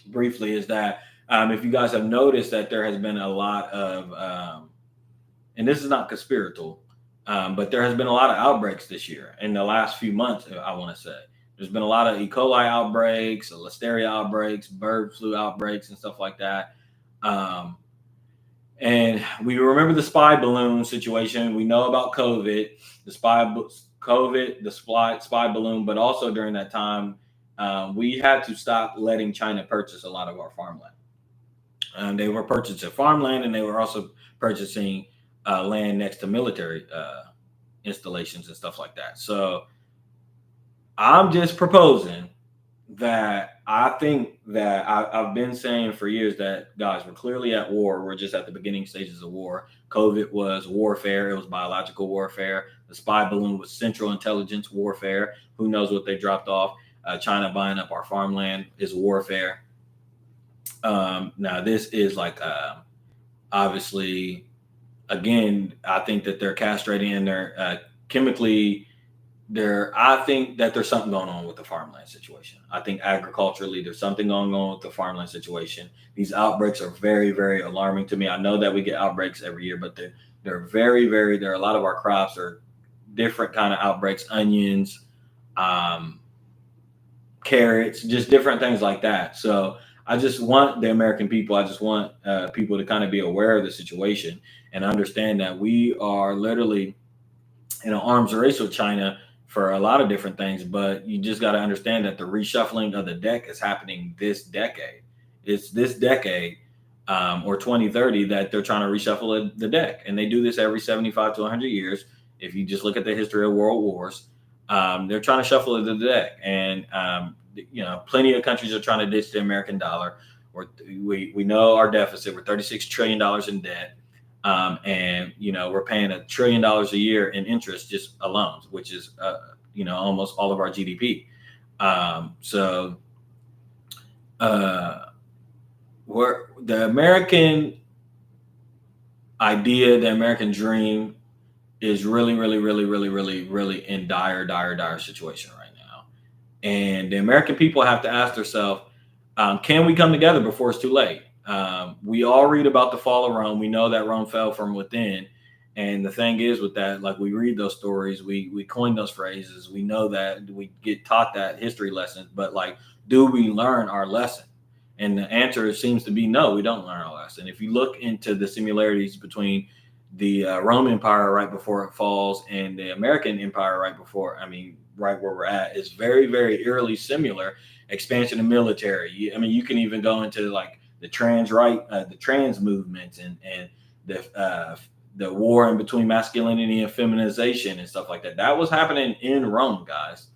briefly is that if you guys have noticed that there has been a lot of, and this is not conspiratorial, but there has been a lot of outbreaks this year in the last few months, I want to say. There's been a lot of E. coli outbreaks, listeria outbreaks, bird flu outbreaks, and stuff like that. And we remember the spy balloon situation. We know about COVID, the spy balloon, but also during that time, we had to stop letting China purchase a lot of our farmland. They were purchasing farmland, and they were also purchasing land next to military installations and stuff like that. So I'm just proposing that I think that I've been saying for years that, guys, we're clearly at war. We're just at the beginning stages of war. COVID was warfare. It was biological warfare. The spy balloon was central intelligence warfare. Who knows what they dropped off? China buying up our farmland is warfare. Now, this is like, obviously, again, I think that they're castrating and they're chemically I think that there's something going on with the farmland situation. I think agriculturally, there's something going on with the farmland situation. These outbreaks are very, very alarming to me. I know that we get outbreaks every year, but they're very, very, there are a lot of our crops are different kind of outbreaks, onions, carrots, just different things like that. So I just want the American people, I just want people to kind of be aware of the situation and understand that we are literally in an arms race with China for a lot of different things, but you just got to understand that the reshuffling of the deck is happening this decade. It's this decade or 2030 that they're trying to reshuffle the deck. And they do this every 75 to 100 years. If you just look at the history of world wars, they're trying to shuffle the deck. And, plenty of countries are trying to ditch the American dollar. We know our deficit. We're $36 trillion in debt. And we're paying $1 trillion a year in interest just alone, which is almost all of our GDP. We're the American idea, the American dream is really, really, really, really, really, really in dire situation right now. And the American people have to ask themselves, can we come together before it's too late? We all read about the fall of Rome. We know that Rome fell from within. And the thing is with that, like we read those stories, we coin those phrases. We know that we get taught that history lessons, but like, do we learn our lesson? And the answer seems to be no, we don't learn our lesson. If you look into the similarities between the Roman Empire right before it falls and the American Empire right where we're at, is very, very eerily similar. Expansion of military. I mean, you can even go into like the trans movements and the war in between masculinity and feminization and stuff like that. That was happening in Rome, guys.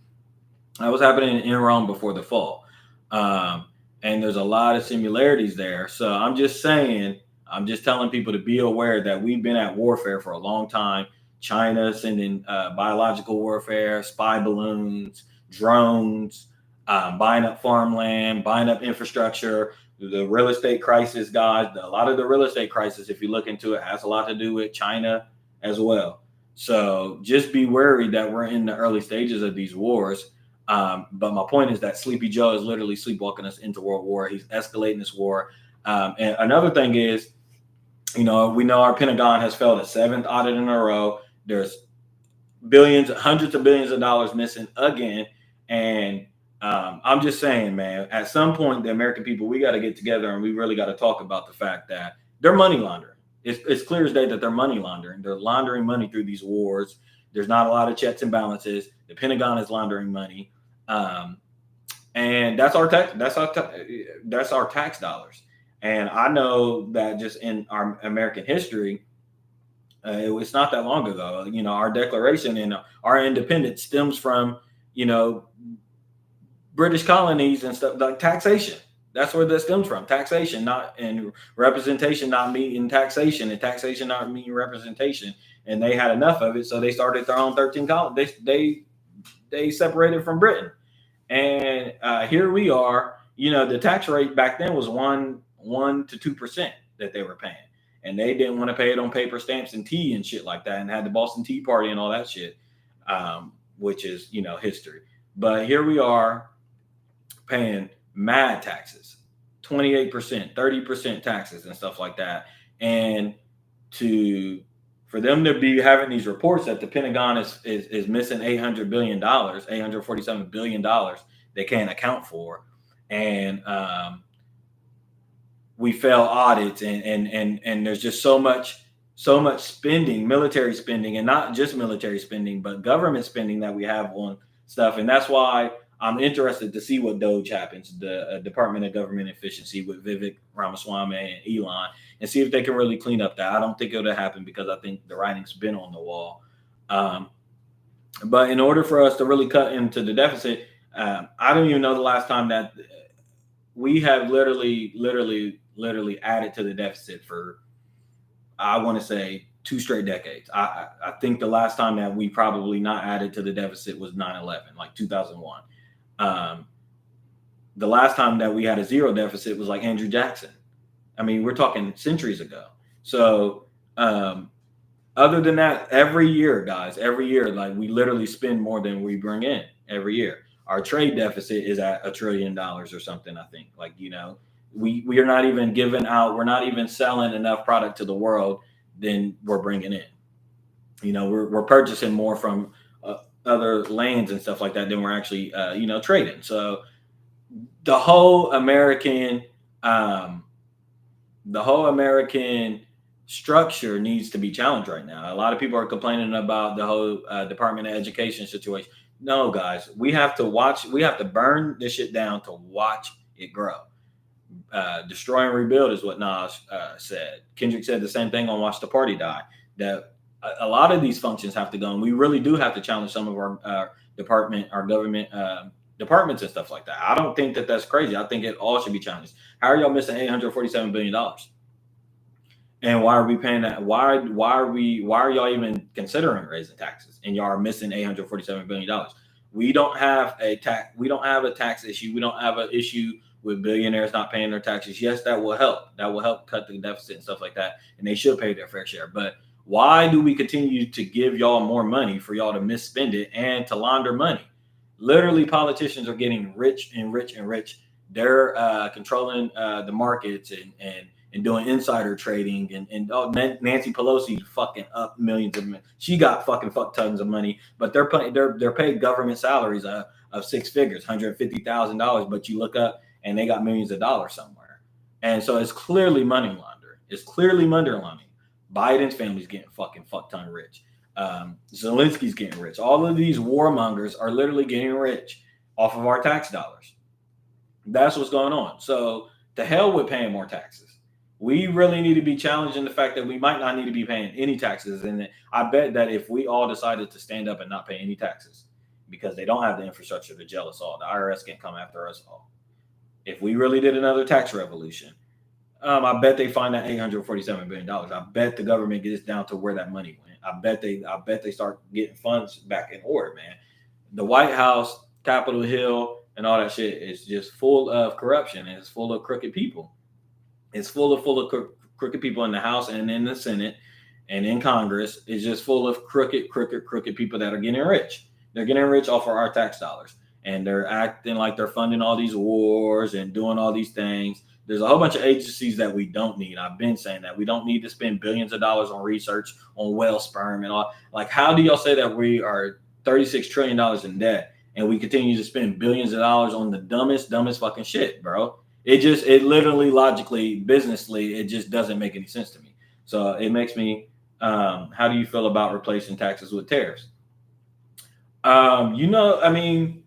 That was happening in Rome before the fall. And there's a lot of similarities there. So I'm just saying, I'm just telling people to be aware that we've been at warfare for a long time. China sending biological warfare, spy balloons, drones, buying up farmland, buying up infrastructure, the real estate crisis, guys. A lot of the real estate crisis, if you look into it, has a lot to do with China as well. So just be worried that we're in the early stages of these wars. But my point is that Sleepy Joe is literally sleepwalking us into World War. He's escalating this war. And another thing is, we know our Pentagon has failed a seventh audit in a row. There's billions, hundreds of billions of dollars missing again. And I'm just saying, man, at some point, the American people, we got to get together and we really got to talk about the fact that they're money laundering. It's clear as day that they're money laundering. They're laundering money through these wars. There's not a lot of checks and balances. The Pentagon is laundering money, and that's our tax dollars. And I know that just in our American history, it's not that long ago. Our declaration and our independence stems from British colonies and stuff like taxation. That's where that stems from. Taxation, not and representation, not meeting taxation, and taxation not meeting representation. And they had enough of it, so they started their own 13 colonies. They separated from Britain, and here we are. The tax rate back then was 1% to 2% that they were paying, and they didn't want to pay it on paper stamps and tea and shit like that, and had the Boston Tea Party and all that shit, which is history. But here we are paying mad taxes, 28%, 30% taxes and stuff like that. And for them to be having these reports that the Pentagon is missing $800 billion, $847 billion they can't account for. And we fail audits and there's just so much spending, military spending, and not just military spending, but government spending that we have on stuff. And that's why I'm interested to see what DOGE happens, the Department of Government Efficiency with Vivek Ramaswamy and Elon, and see if they can really clean up that. I don't think it'll happen because I think the writing's been on the wall. But in order for us to really cut into the deficit, I don't even know the last time that we have literally added to the deficit for, I want to say, 2 straight decades. I think the last time that we probably not added to the deficit was 9/11, like 2001. The last time that we had a zero deficit was like Andrew Jackson. I mean, we're talking centuries ago. So other than that, every year, guys, like we literally spend more than we bring in every year. Our trade deficit is at $1 trillion or something, I think. Like, we are not even giving out, we're not even selling enough product to the world than we're bringing in. We're purchasing more from other lands and stuff like that than we're actually, trading. So the whole American structure needs to be challenged right now. A lot of people are complaining about the whole Department of Education situation. No, guys, we have to burn this shit down to watch it grow. Destroy and rebuild is what Nas said. Kendrick said the same thing on Watch the Party Die. That a lot of these functions have to go, and we really do have to challenge some of our government departments and stuff like that. I don't think that that's crazy. I think it all should be challenged. How are y'all missing $847 billion? And why are we paying that? Why are y'all even considering raising taxes? And y'all are missing $847 billion. We don't have a tax issue. We don't have an issue with billionaires not paying their taxes. Yes, that will help. That will help cut the deficit and stuff like that. And they should pay their fair share. But why do we continue to give y'all more money for y'all to misspend it and to launder money? Literally, politicians are getting rich and rich and rich. They're controlling the markets and doing insider trading. And Nancy Pelosi fucking up millions of money. She got fuck tons of money, but they're paid government salaries of 6 figures, $150,000. But you look up and they got millions of dollars somewhere. And so it's clearly money laundering. It's clearly money laundering. Biden's family's getting fuck ton rich. Zelensky's getting rich. All of these warmongers are literally getting rich off of our tax dollars. That's what's going on. So to hell with paying more taxes. We really need to be challenging the fact that we might not need to be paying any taxes. And I bet that if we all decided to stand up and not pay any taxes, because they don't have the infrastructure to jail us all, the IRS can't come after us all. If we really did another tax revolution, I bet they find that $847 billion. I bet the government gets down to where that money went. I bet they start getting funds back in order, man. The White House, Capitol Hill, and all that shit is just full of corruption, and it's full of crooked people. It's full of crooked people in the House and in the Senate and in Congress. It's just full of crooked people that are getting rich. They're getting rich off of our tax dollars, and they're acting like they're funding all these wars and doing all these things. There's a whole bunch of agencies that we don't need. I've been saying that we don't need to spend billions of dollars on research on whale sperm and all. Like, how do y'all say that we are $36 trillion in debt and we continue to spend billions of dollars on the dumbest fucking shit, bro? It literally logically, businessly, it just doesn't make any sense to me. So it makes me. How do you feel about replacing taxes with tariffs? I mean,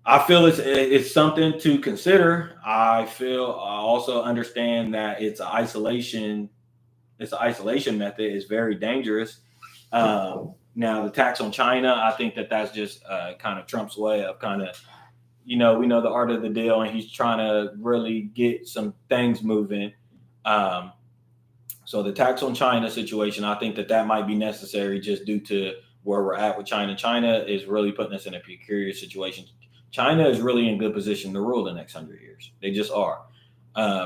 I feel it's something to consider. I also understand that it's an isolation method. It's very dangerous. Now the tax on China, I think that's just kind of Trump's way of kind of, we know the art of the deal, and he's trying to really get some things moving. Um, so the tax on China situation, I think that might be necessary just due to where we're at with China. China is really putting us in a precarious situation. China is really in good position to rule the next 100 years. They just are.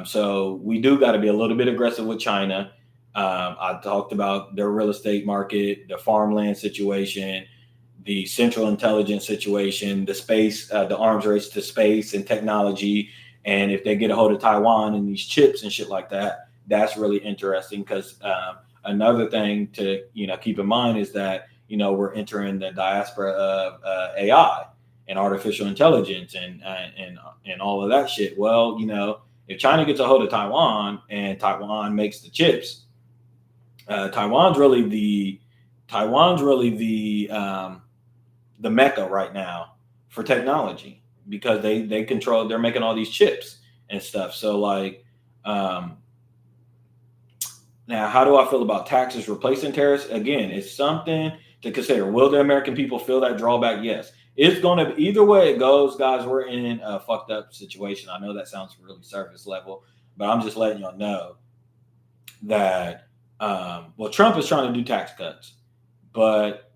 So we do got to be a little bit aggressive with China. I talked about their real estate market, the farmland situation, the central intelligence situation, the space, the arms race to space and technology. And if they get a hold of Taiwan and these chips and shit like that, that's really interesting because another thing to keep in mind is that we're entering the diaspora of AI and artificial intelligence and all of that shit. Well, if China gets a hold of Taiwan and Taiwan makes the chips, Taiwan's really the mecca right now for technology because they're making all these chips and stuff. So like, now how do I feel about taxes replacing tariffs? Again, it's something to consider. Will the American people feel that drawback? Yes. It's going to either way it goes, guys. We're in a fucked up situation. I know that sounds really surface level, but I'm just letting y'all know that Trump is trying to do tax cuts, but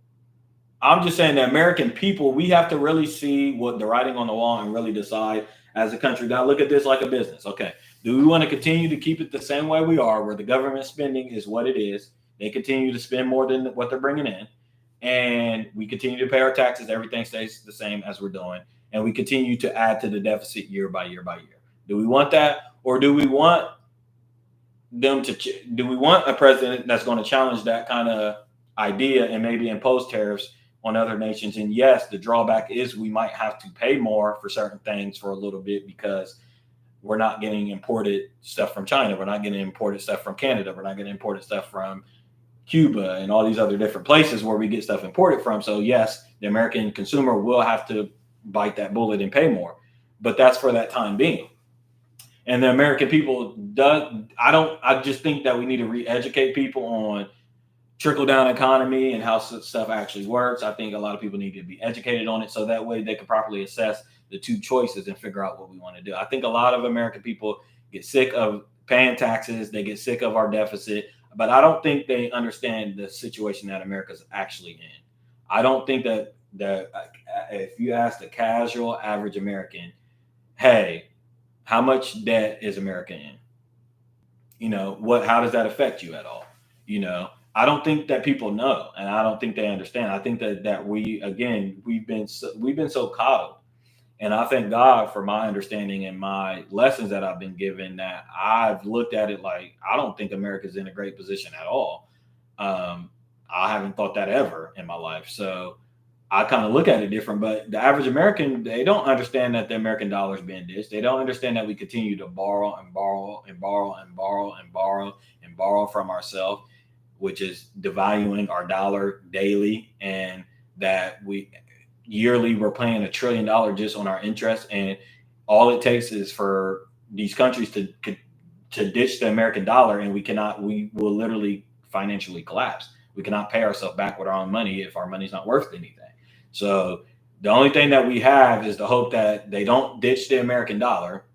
I'm just saying the American people, we have to really see what the writing on the wall and really decide as a country. Got to look at this like a business. Okay, do we want to continue to keep it the same way we are, where the government spending is what it is? They continue to spend more than what they're bringing in, and we continue to pay our taxes. Everything stays the same as we're doing, and we continue to add to the deficit year by year by year. Do we want that, or do we want do we want a president that's going to challenge that kind of idea and maybe impose tariffs on other nations? And yes, the drawback is we might have to pay more for certain things for a little bit because we're not getting imported stuff from China. We're not getting imported stuff from Canada. We're not getting imported stuff from Cuba and all these other different places where we get stuff imported from. So yes, the American consumer will have to bite that bullet and pay more, but that's for that time being. And the American people I just think that we need to re-educate people on trickle down economy and how stuff actually works. I think a lot of people need to be educated on it so that way they can properly assess the two choices and figure out what we want to do. I think a lot of American people get sick of paying taxes. They get sick of our deficit, but I don't think they understand the situation that America's actually in. I don't think that if you ask the casual average American, hey, how much debt is America in? How does that affect you at all? I don't think that people know, and I don't think they understand. I think that we've been so coddled, and I thank God for my understanding and my lessons that I've been given. That I've looked at it like I don't think America's in a great position at all. I haven't thought that ever in my life, so I kind of look at it different. But the average American, they don't understand that the American dollar is being ditched. They don't understand that we continue to borrow and borrow and borrow and borrow and borrow and borrow from ourselves, which is devaluing our dollar daily, and that we're paying $1 trillion just on our interest. And all it takes is for these countries to ditch the American dollar, and we will literally financially collapse. We cannot pay ourselves back with our own money if our money's not worth anything. So the only thing that we have is the hope that they don't ditch the American dollar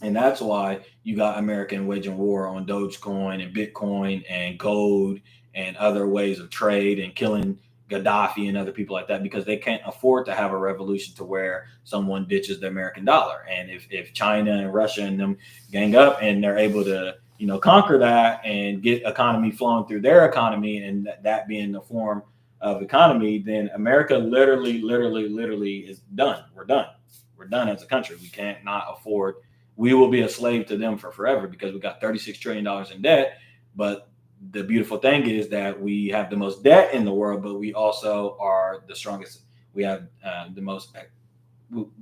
And that's why you got American waging war on Dogecoin and Bitcoin and gold and other ways of trade and killing Gaddafi and other people like that, because they can't afford to have a revolution to where someone ditches the American dollar. And if China and Russia and them gang up and they're able to, conquer that and get economy flowing through their economy, and that being the form of economy, then America literally is done. We're done. We're done as a country. We can't not afford. We will be a slave to them for forever because we got $36 trillion in debt. But the beautiful thing is that we have the most debt in the world, but we also are the strongest. We have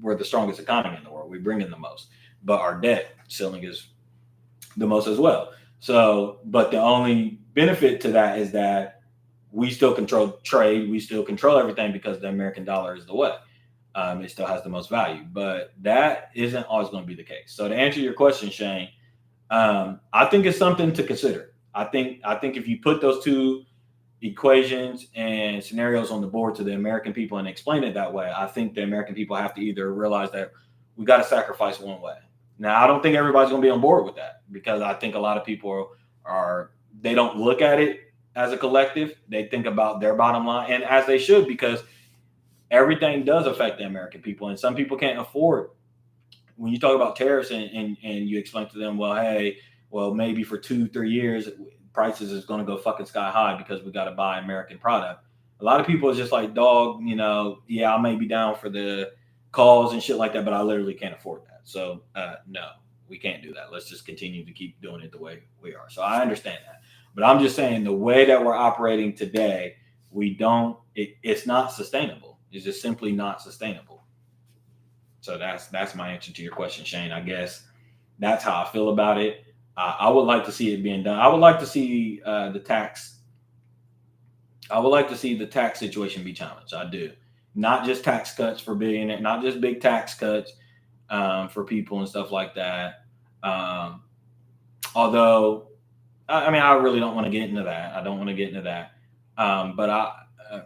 we're the strongest economy in the world. We bring in the most, but our debt ceiling is the most as well. So, but the only benefit to that is that we still control trade. We still control everything because the American dollar is the what? It still has the most value, but that isn't always going to be the case. So to answer your question, Shane, I think it's something to consider. I think if you put those two equations and scenarios on the board to the American people and explain it that way, I think the American people have to either realize that we got to sacrifice one way. Now, I don't think everybody's going to be on board with that, because I think a lot of people they don't look at it as a collective. They think about their bottom line, and as they should, because everything does affect the American people, and some people can't afford. When you talk about tariffs and you explain to them, well, hey, well, maybe for 2-3 years, prices is going to go fucking sky high because we got to buy American product. A lot of people is just like, dog, yeah, I may be down for the calls and shit like that, but I literally can't afford that. So no, we can't do that. Let's just continue to keep doing it the way we are. So I understand that, but I'm just saying the way that we're operating today, it's not sustainable. It's just simply not sustainable. So that's my answer to your question, Shane. I guess that's how I feel about it. I would like to see it being done. I would like to see the tax. I would like to see the tax situation be challenged. I do. Not just tax cuts for billionaires, not just big tax cuts for people and stuff like that. Although, I mean, I really don't want to get into that. I don't want to get into that. But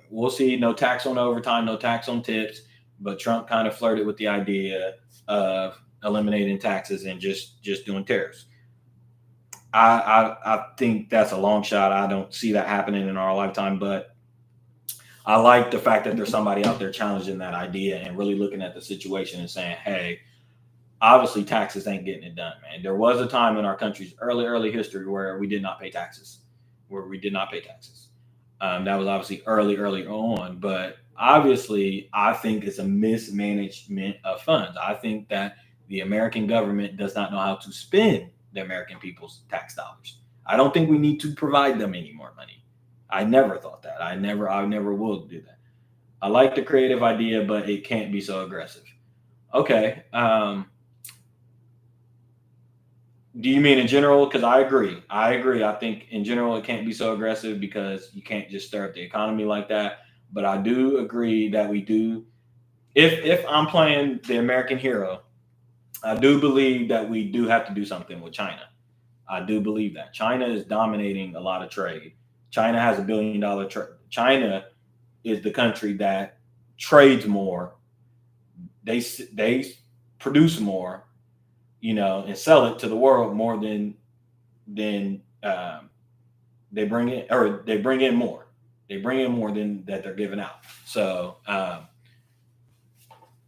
we'll see. No tax on overtime, no tax on tips. But Trump kind of flirted with the idea of eliminating taxes and just doing tariffs. I think that's a long shot. I don't see that happening in our lifetime, but I like the fact that there's somebody out there challenging that idea and really looking at the situation and saying, hey, obviously taxes ain't getting it done, man. There was a time in our country's early history where we did not pay taxes, That was obviously early on, but obviously I think it's a mismanagement of funds. I think that the American government does not know how to spend the American people's tax dollars. I don't think we need to provide them any more money. I never thought that. I never will do that. I like the creative idea, but it can't be so aggressive. Okay. Do you mean in general? Because I agree. I think in general it can't be so aggressive because you can't just stir up the economy like that. But I do agree that we do. If I'm playing the American hero, I do believe that we do have to do something with China. I do believe that China is dominating a lot of trade. China has $1 billion trade. China is the country that trades more. They produce more, and sell it to the world more than they bring in, or they bring in more. They bring in more than that they're giving out. So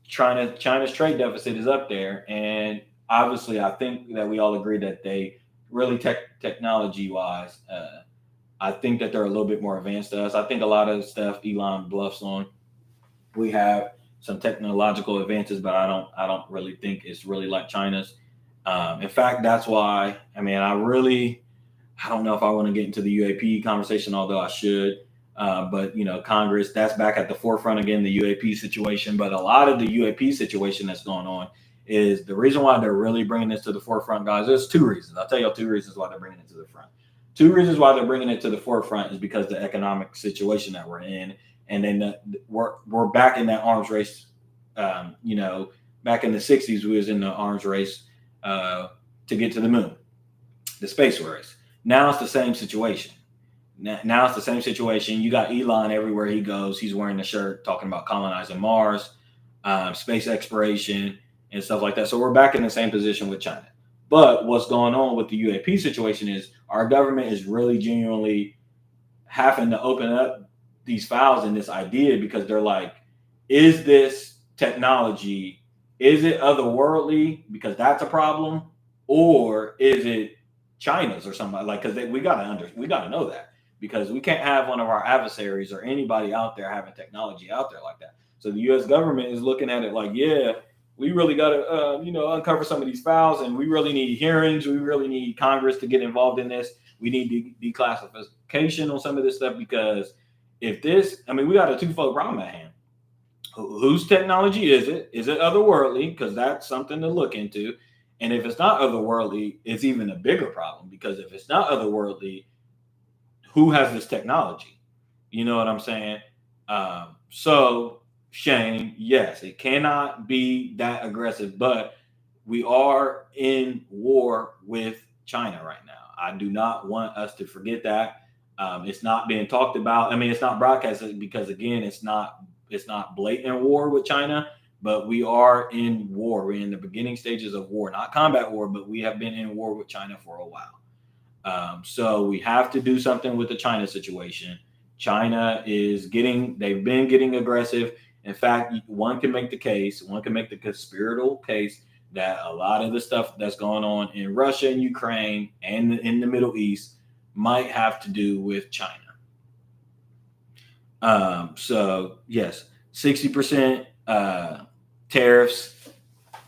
China's trade deficit is up there, and obviously, I think that we all agree that they really technology wise, I think that they're a little bit more advanced to us. I think a lot of stuff Elon bluffs on. We have some technological advances, but I don't really think it's really like China's. In fact, that's why, I don't know if I want to get into the UAP conversation, although I should. But Congress, that's back at the forefront again, the UAP situation. But a lot of the UAP situation that's going on is the reason why they're really bringing this to the forefront, guys. There's two reasons. I'll tell you 2 reasons why they're bringing it to the front. 2 reasons why they're bringing it to the forefront is because the economic situation that we're in, and then we're back in that arms race. Back in the 60s, we was in the arms race to get to the moon, the space race. Now it's the same situation. Now it's the same situation. You got Elon everywhere he goes. He's wearing the shirt talking about colonizing Mars, space exploration, and stuff like that. So we're back in the same position with China. But what's going on with the UAP situation is our government is really genuinely having to open up these files and this idea because they're like, is this technology, is it otherworldly because that's a problem, or is it China's or somebody like? Because we gotta know that because we can't have one of our adversaries or anybody out there having technology out there like that. So the U.S. government is looking at it like, yeah, we really got to uncover some of these files, and we really need hearings. We really need Congress to get involved in this. We need declassification on some of this stuff because if this, I mean, we got a twofold problem at hand. Whose technology is it? Is it otherworldly? Because that's something to look into. And if it's not otherworldly, it's even a bigger problem because if it's not otherworldly, who has this technology? You know what I'm saying? So, Shane, yes, it cannot be that aggressive, but we are in war with China right now. I do not want us to forget that. It's not being talked about. I mean, it's not broadcasted because again, it's not blatant war with China, but we are in war. We're in the beginning stages of war, not combat war, but we have been in war with China for a while. So we have to do something with the China situation. China they've been getting aggressive. In fact, one can make the conspiratorial case that a lot of the stuff that's going on in Russia and Ukraine and in the Middle East might have to do with China. So yes, 60% tariffs,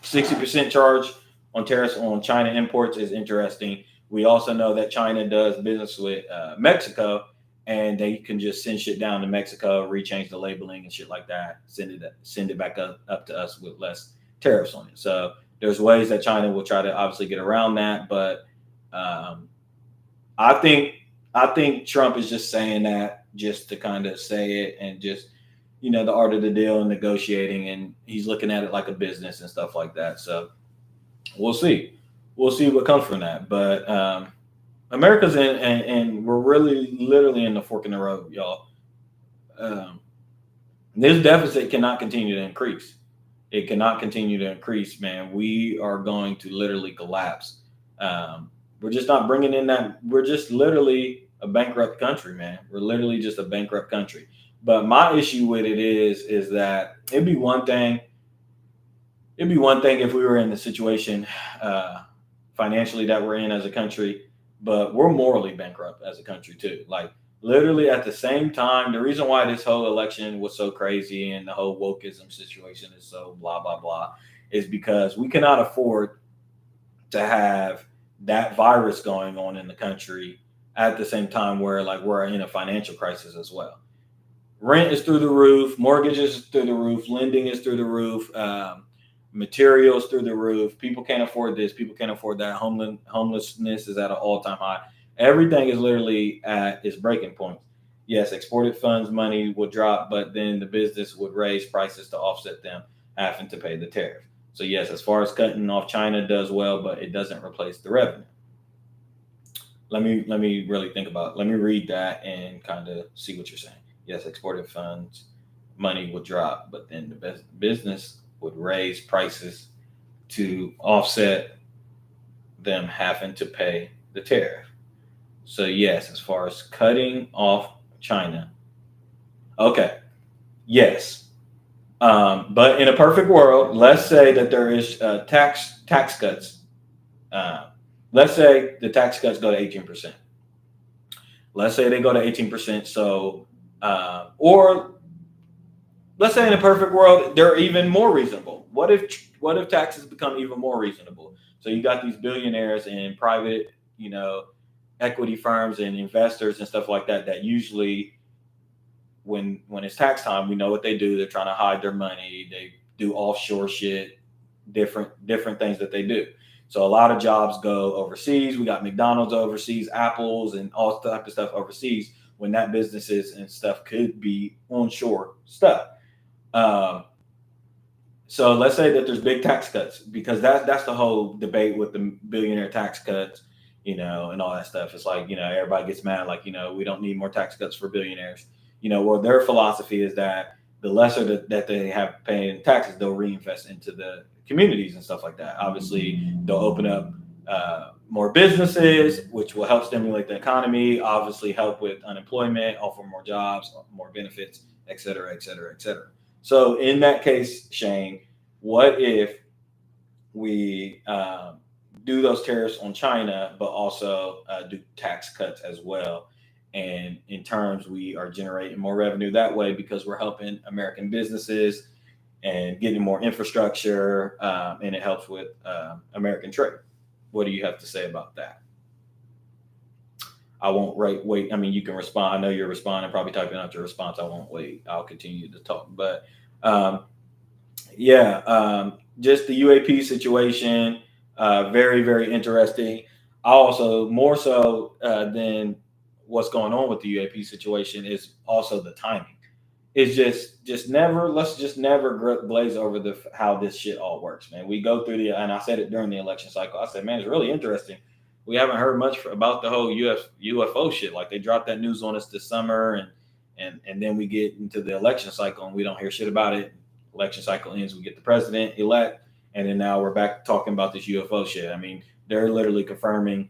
60% charge on tariffs on China imports is interesting. We also know that China does business with Mexico, and they can just send shit down to Mexico, rechange the labeling and shit like that, send it back up to us with less tariffs on it. So there's ways that China will try to obviously get around that, but I think Trump is just saying that just to kind of say it and just the art of the deal and negotiating, and he's looking at it like a business and stuff like that. So we'll see. We'll see what comes from that. But America's in, and we're really literally in the fork in the road, y'all. Um, this deficit cannot continue to increase. It cannot continue to increase, man. We are going to literally collapse. We're just not bringing in that. We're just literally a bankrupt country, man. We're literally just a bankrupt country. But my issue with it is that it'd be one thing. It'd be one thing if we were in the situation financially that we're in as a country, but we're morally bankrupt as a country too. Like literally at the same time, the reason why this whole election was so crazy and the whole wokeism situation is so blah blah blah is because we cannot afford to have that virus going on in the country at the same time where like we're in a financial crisis as well. Rent is through the roof, mortgages is through the roof, lending is through the roof, materials through the roof. People can't afford this, people can't afford that. Homelessness is at an all-time high. Everything is literally at its breaking point. Yes, exported funds money would drop, but then the business would raise prices to offset them having to pay the tariff. So yes, as far as cutting off China does well, but it doesn't replace the revenue. Let me really think about it. Let me read that and kind of see what you're saying. Yes, exported funds money would drop, but then the business would raise prices to offset them having to pay the tariff. So yes, as far as cutting off China, okay, yes. But in a perfect world, let's say that there is tax cuts. Uh, let's say the tax cuts go to 18%. Let's say they go to 18%. So, or let's say in a perfect world, they're even more reasonable. What if taxes become even more reasonable? So you got these billionaires and private, equity firms and investors and stuff like that that usually when it's tax time, we know what they do. They're trying to hide their money. They do offshore shit, different things that they do. So a lot of jobs go overseas. We got McDonald's overseas, Apple's, and all type of stuff overseas. When that businesses and stuff could be onshore stuff. Um, so let's say that there's big tax cuts because that's the whole debate with the billionaire tax cuts, and all that stuff. It's like everybody gets mad, like we don't need more tax cuts for billionaires. Well, their philosophy is that the lesser that they have paying taxes, they'll reinvest into the communities and stuff like that. Obviously, they'll open up more businesses, which will help stimulate the economy, obviously help with unemployment, offer more jobs, more benefits, et cetera, et cetera, et cetera. So in that case, Shane, what if we do those tariffs on China, but also do tax cuts as well? And in terms, we are generating more revenue that way because we're helping American businesses and getting more infrastructure, and it helps with American trade. What do you have to say about that? I won't wait. I mean, you can respond. I know you're responding, probably typing out your response. I won't wait. I'll continue to talk. But yeah, just the UAP situation, very, very interesting. I also, more so than what's going on with the UAP situation, is also the timing. It's just never, let's just never glaze over the how this shit all works, man. We go through and I said it during the election cycle. I said, man, it's really interesting. We haven't heard much about the whole UFO shit. Like they dropped that news on us this summer, and then we get into the election cycle and we don't hear shit about it. Election cycle ends, we get the president elect, and then now we're back talking about this UFO shit. I mean, they're literally confirming,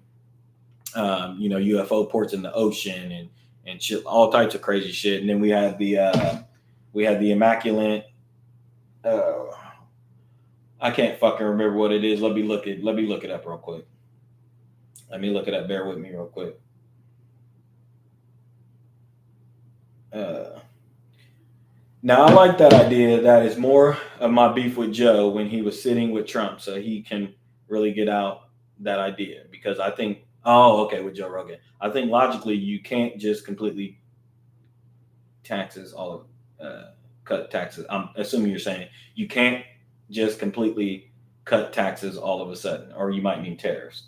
UFO ports in the ocean and shit, all types of crazy shit. And then we had the immaculate. I can't fucking remember what it is. Let me look it up real quick. Let me look it up. Bear with me real quick. Now I like that idea. That is more of my beef with Joe when he was sitting with Trump, so he can really get out that idea, because I think, with Joe Rogan, I think logically you can't just completely cut taxes. I'm assuming you're saying you can't just completely cut taxes all of a sudden, or you might mean tariffs.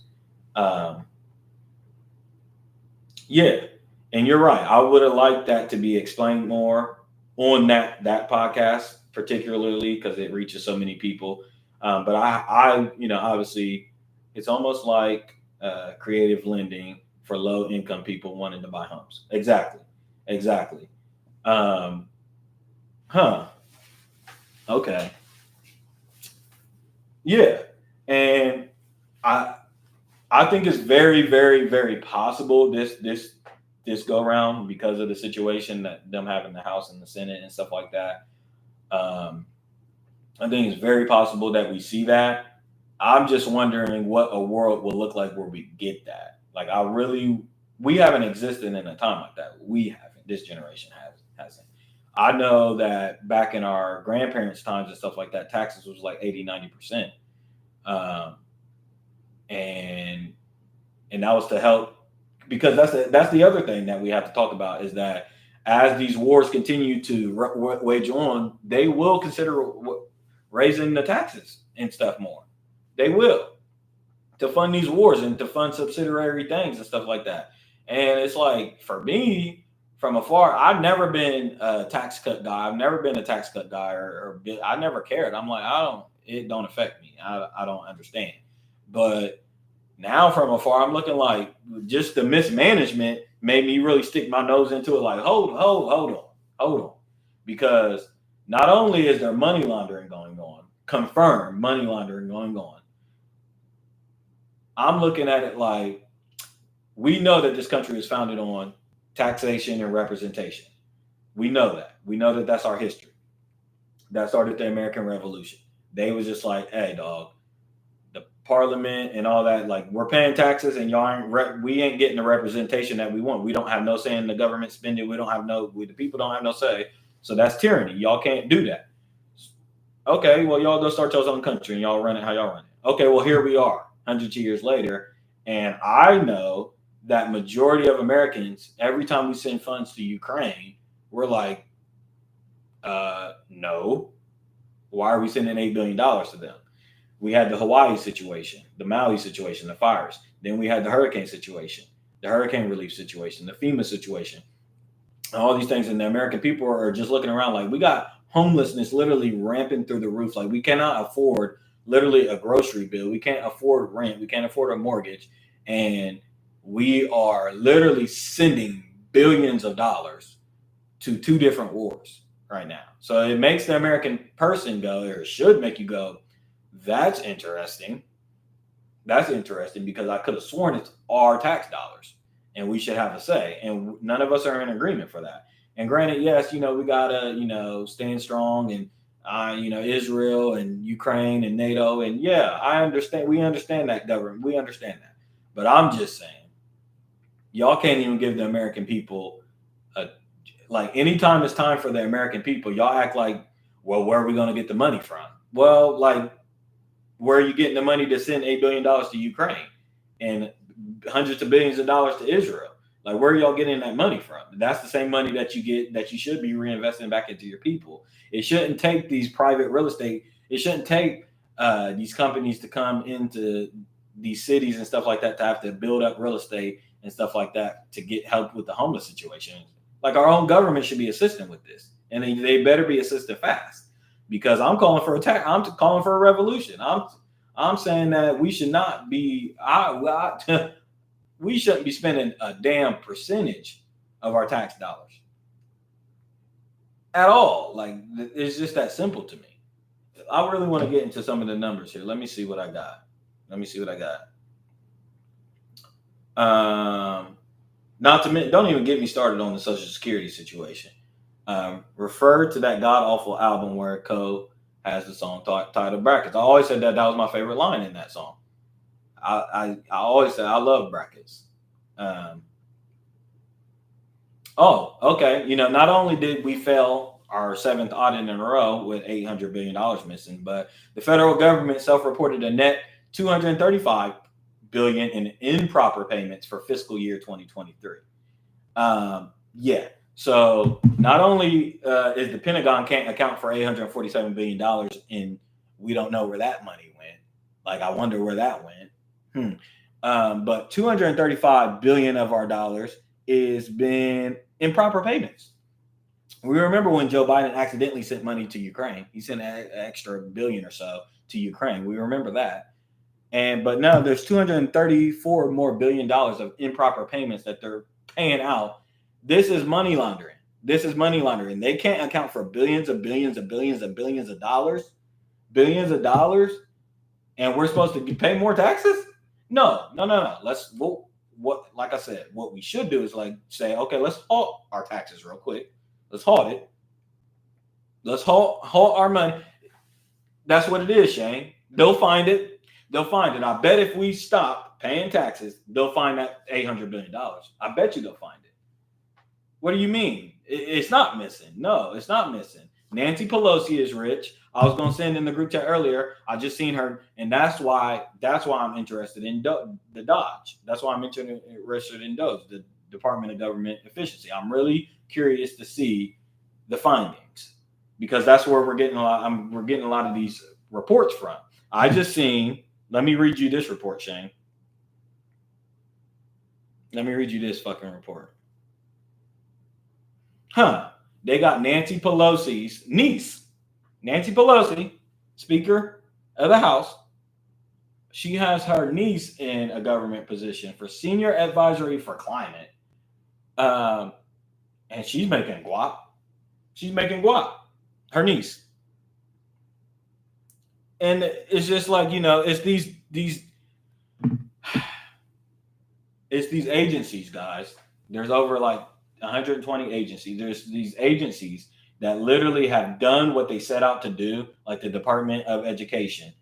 Yeah, and you're right. I would have liked that to be explained more on that podcast, particularly because it reaches so many people. But I, obviously, it's almost like creative lending for low income people wanting to buy homes. Exactly. Huh. Okay. Yeah, and I I think it's very, very, very possible this go around, because of the situation that them having the House and the Senate and stuff like that. Um, I think it's very possible that we see that. I'm just wondering what a world will look like where we get that. Like we haven't existed in a time like that. We haven't. This generation hasn't. I know that back in our grandparents' times and stuff like that, taxes was like 80, 90%. Um, and and that was to help, because that's the other thing that we have to talk about, is that as these wars continue to wage on, they will consider raising the taxes and stuff more. They will, to fund these wars and to fund subsidiary things and stuff like that. And it's like, for me, from afar, I've never been a tax cut guy. I've never been a tax cut guy, or I never cared. I'm like, it don't affect me. I don't understand. But now from afar, I'm looking like just the mismanagement made me really stick my nose into it. Like, hold on. Because not only is there money laundering going on, confirmed money laundering going on, I'm looking at it like, we know that this country is founded on taxation and representation. We know that. We know that that's our history. That started the American Revolution. They was just like, hey, dog, the parliament and all that, like, we're paying taxes and we ain't getting the representation that we want. We don't have no say in the government spending. The people don't have no say. So that's tyranny. Y'all can't do that. Okay, well, y'all go start your own country and y'all run it how y'all run it. Okay, well, here we are hundreds of years later. And I know that majority of Americans, every time we send funds to Ukraine, we're like, no, why are we sending $8 billion to them? We had the Hawaii situation, the Maui situation, the fires. Then we had the hurricane situation, the hurricane relief situation, the FEMA situation, all these things. And the American people are just looking around like, we got homelessness literally ramping through the roof. Like, we cannot afford literally a grocery bill. We can't afford rent. We can't afford a mortgage. And we are literally sending billions of dollars to two different wars right now. So it makes the American person go, or it should make you go, that's interesting. That's interesting because I could have sworn it's our tax dollars and we should have a say. And none of us are in agreement for that. And granted, yes, we gotta, stand strong and Israel and Ukraine and NATO. And yeah, I understand. We understand that government. We understand that. But I'm just saying, y'all can't even give the American people like anytime it's time for the American people, y'all act like, well, where are we going to get the money from? Well, like, where are you getting the money to send $8 billion to Ukraine and hundreds of billions of dollars to Israel? Like, where are y'all getting that money from? That's the same money that you get that you should be reinvesting back into your people. It shouldn't take these private real estate. It shouldn't take these companies to come into these cities and stuff like that to have to build up real estate and stuff like that to get help with the homeless situation. Like, our own government should be assisting with this, and they better be assisting fast. Because I'm calling for attack. I'm calling for a revolution. I'm saying that we should not be. We shouldn't be spending a damn percentage of our tax dollars at all. Like, it's just that simple to me. I really want to get into some of the numbers here. Let me see what I got. Not to mention, don't even get me started on the Social Security situation. Refer to that god awful album where Cole has the song titled Brackets. I always said that was my favorite line in that song. I always said I love brackets. Okay. Not only did we fail our 7th audit in a row with $800 billion missing, but the federal government self-reported a net $235 billion in improper payments for fiscal year 2023. Yeah. So not only is the Pentagon can't account for $847 billion and we don't know where that money went. Like, I wonder where that went. But $235 billion of our dollars is been improper payments. We remember when Joe Biden accidentally sent money to Ukraine. He sent an extra billion or so to Ukraine. We remember that. But now there's $234 more billion of improper payments that they're paying out. This is money laundering. They can't account for billions of dollars. Billions of dollars. And we're supposed to pay more taxes? No. Like I said, what we should do is say, okay, let's halt our taxes real quick. Let's halt it. Let's halt our money. That's what it is, Shane. They'll find it. I bet if we stop paying taxes, they'll find that $800 billion. I bet you they'll find it. What do you mean? It's not missing. No, it's not missing. Nancy Pelosi is rich. I was going to send in the group chat earlier. I just seen her, and that's why I'm interested in the Dodge. That's why I'm interested in DOGE, the Department of Government Efficiency. I'm really curious to see the findings because that's where we're getting a lot of these reports from. I just seen. Let me read you this report, Shane. Let me read you this fucking report. They got Nancy Pelosi's niece. Nancy Pelosi, Speaker of the House. She has her niece in a government position for Senior Advisory for Climate. And she's making guap. Her niece. And it's just like, it's these agencies, guys. There's over like 120 agencies. There's these agencies that literally have done what they set out to do, like the Department of Education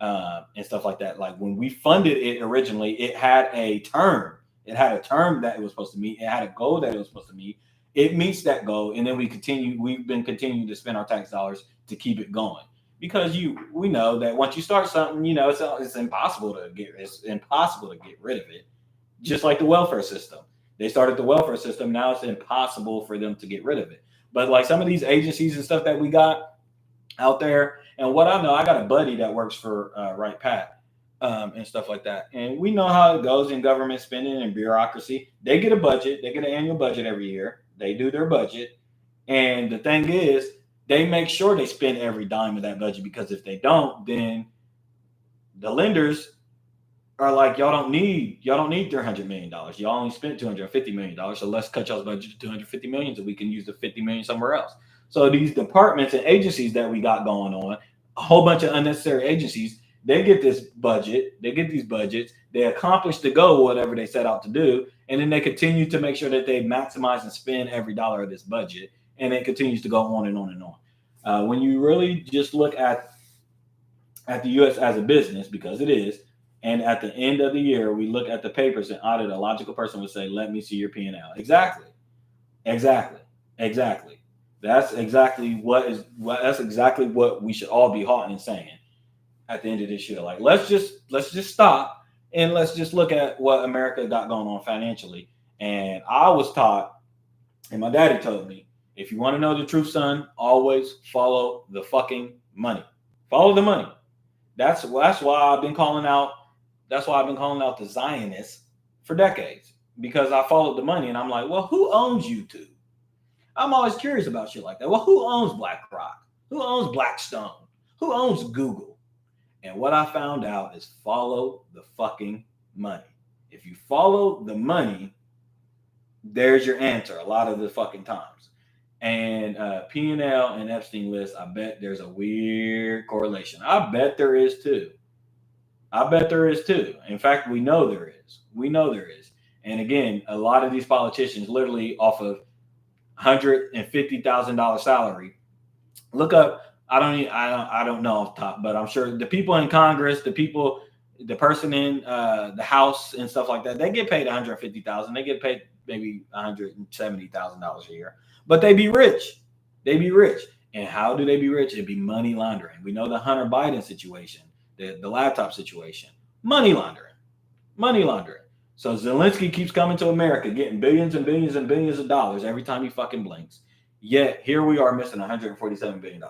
and stuff like that. Like, when we funded it originally, it had a term. It had a term that it was supposed to meet. It had a goal that it was supposed to meet. It meets that goal, and then we've been continuing to spend our tax dollars to keep it going. Because we know that once you start something, it's impossible to get rid of it. Just like the welfare system. They started the welfare system. Now it's impossible for them to get rid of it. But like some of these agencies and stuff that we got out there, and what I know, I got a buddy that works for Right Pat and stuff like that. And we know how it goes in government spending and bureaucracy. They get a budget. They get an annual budget every year. They do their budget. And the thing is, they make sure they spend every dime of that budget, because if they don't, then the lenders are like, y'all don't need $300 million. Y'all only spent $250 million. So let's cut y'all's budget to $250 million so we can use the $50 million somewhere else. So these departments and agencies that we got going on, a whole bunch of unnecessary agencies, They get this budget. They get these budgets. They accomplish the goal, whatever they set out to do, and then they continue to make sure that they maximize and spend every dollar of this budget, and it continues to go on and on and on. When you really just look at the U.S. as a business, because it is, and at the end of the year, we look at the papers and audit. A logical person would say, "Let me see your P&L." Exactly, exactly, exactly. That's exactly that's exactly what we should all be haughting and saying at the end of this year. Like, let's just stop and let's just look at what America got going on financially. And I was taught, and my daddy told me, if you want to know the truth, son, always follow the fucking money. Follow the money. That's why I've been calling out. That's why I've been calling out the Zionists for decades, because I followed the money, and I'm like, well, who owns YouTube? I'm always curious about shit like that. Well, who owns BlackRock? Who owns Blackstone? Who owns Google? And what I found out is follow the fucking money. If you follow the money, there's your answer a lot of the fucking times. And P&L and Epstein list, I bet there's a weird correlation. I bet there is too. In fact, we know there is. And again, a lot of these politicians literally off of $150,000 salary. Look up. I don't know off the top, but I'm sure the people in Congress, the person in the House and stuff like that, they get paid $150,000. They get paid maybe $170,000 a year, but they be rich. And how do they be rich? It'd be money laundering. We know the Hunter Biden situation, the laptop situation, money laundering. So Zelensky keeps coming to America, getting billions and billions and billions of dollars every time he fucking blinks. Yet here we are missing $147 billion.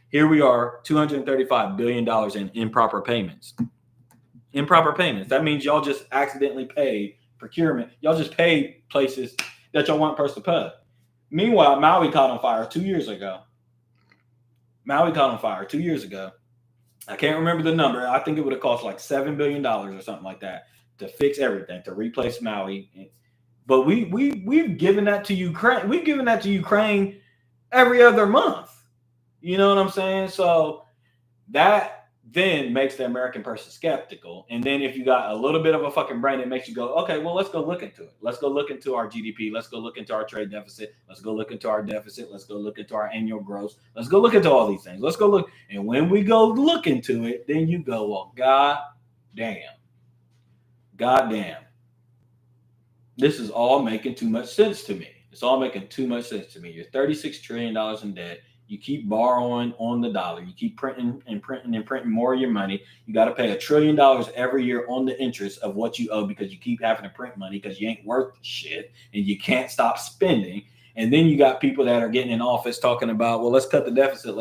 Here we are, $235 billion in improper payments. That means y'all just accidentally paid procurement. Y'all just paid places that y'all weren't supposed to pay. Meanwhile, Maui caught on fire 2 years ago. I can't remember the number. I think it would have cost like $7 billion or something like that to fix everything, to replace Maui. But we've given that to Ukraine. We've given that to Ukraine every other month. You know what I'm saying? So that then makes the American person skeptical. And then if you got a little bit of a fucking brain, it makes you go, okay, well, let's go look into it. Let's go look into our GDP. Let's go look into our trade deficit. Let's go look into our deficit. Let's go look into our annual gross. Let's go look into all these things. Let's go look. And when we go look into it, then you go, well, God damn. This is all making too much sense to me. You're $36 trillion in debt. You keep borrowing on the dollar. You keep printing more of your money. You got to pay $1 trillion every year on the interest of what you owe, because you keep having to print money because you ain't worth shit and you can't stop spending. And then you got people that are getting in office talking about, well, let's cut the deficit.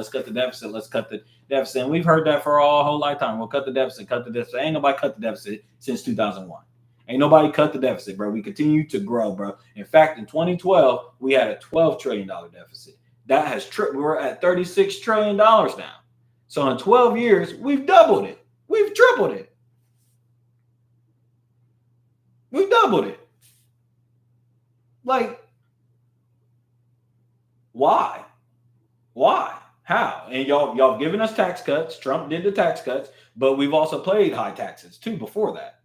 And we've heard that for our whole lifetime. We'll cut the deficit. Ain't nobody cut the deficit since 2001. Ain't nobody cut the deficit, bro. We continue to grow, bro. In fact, in 2012, we had a $12 trillion deficit. That has we're at $36 trillion now. So in 12 years, we've doubled it. We've tripled it. We've doubled it. Like, why? How? And y'all given us tax cuts. Trump did the tax cuts, but we've also paid high taxes too before that.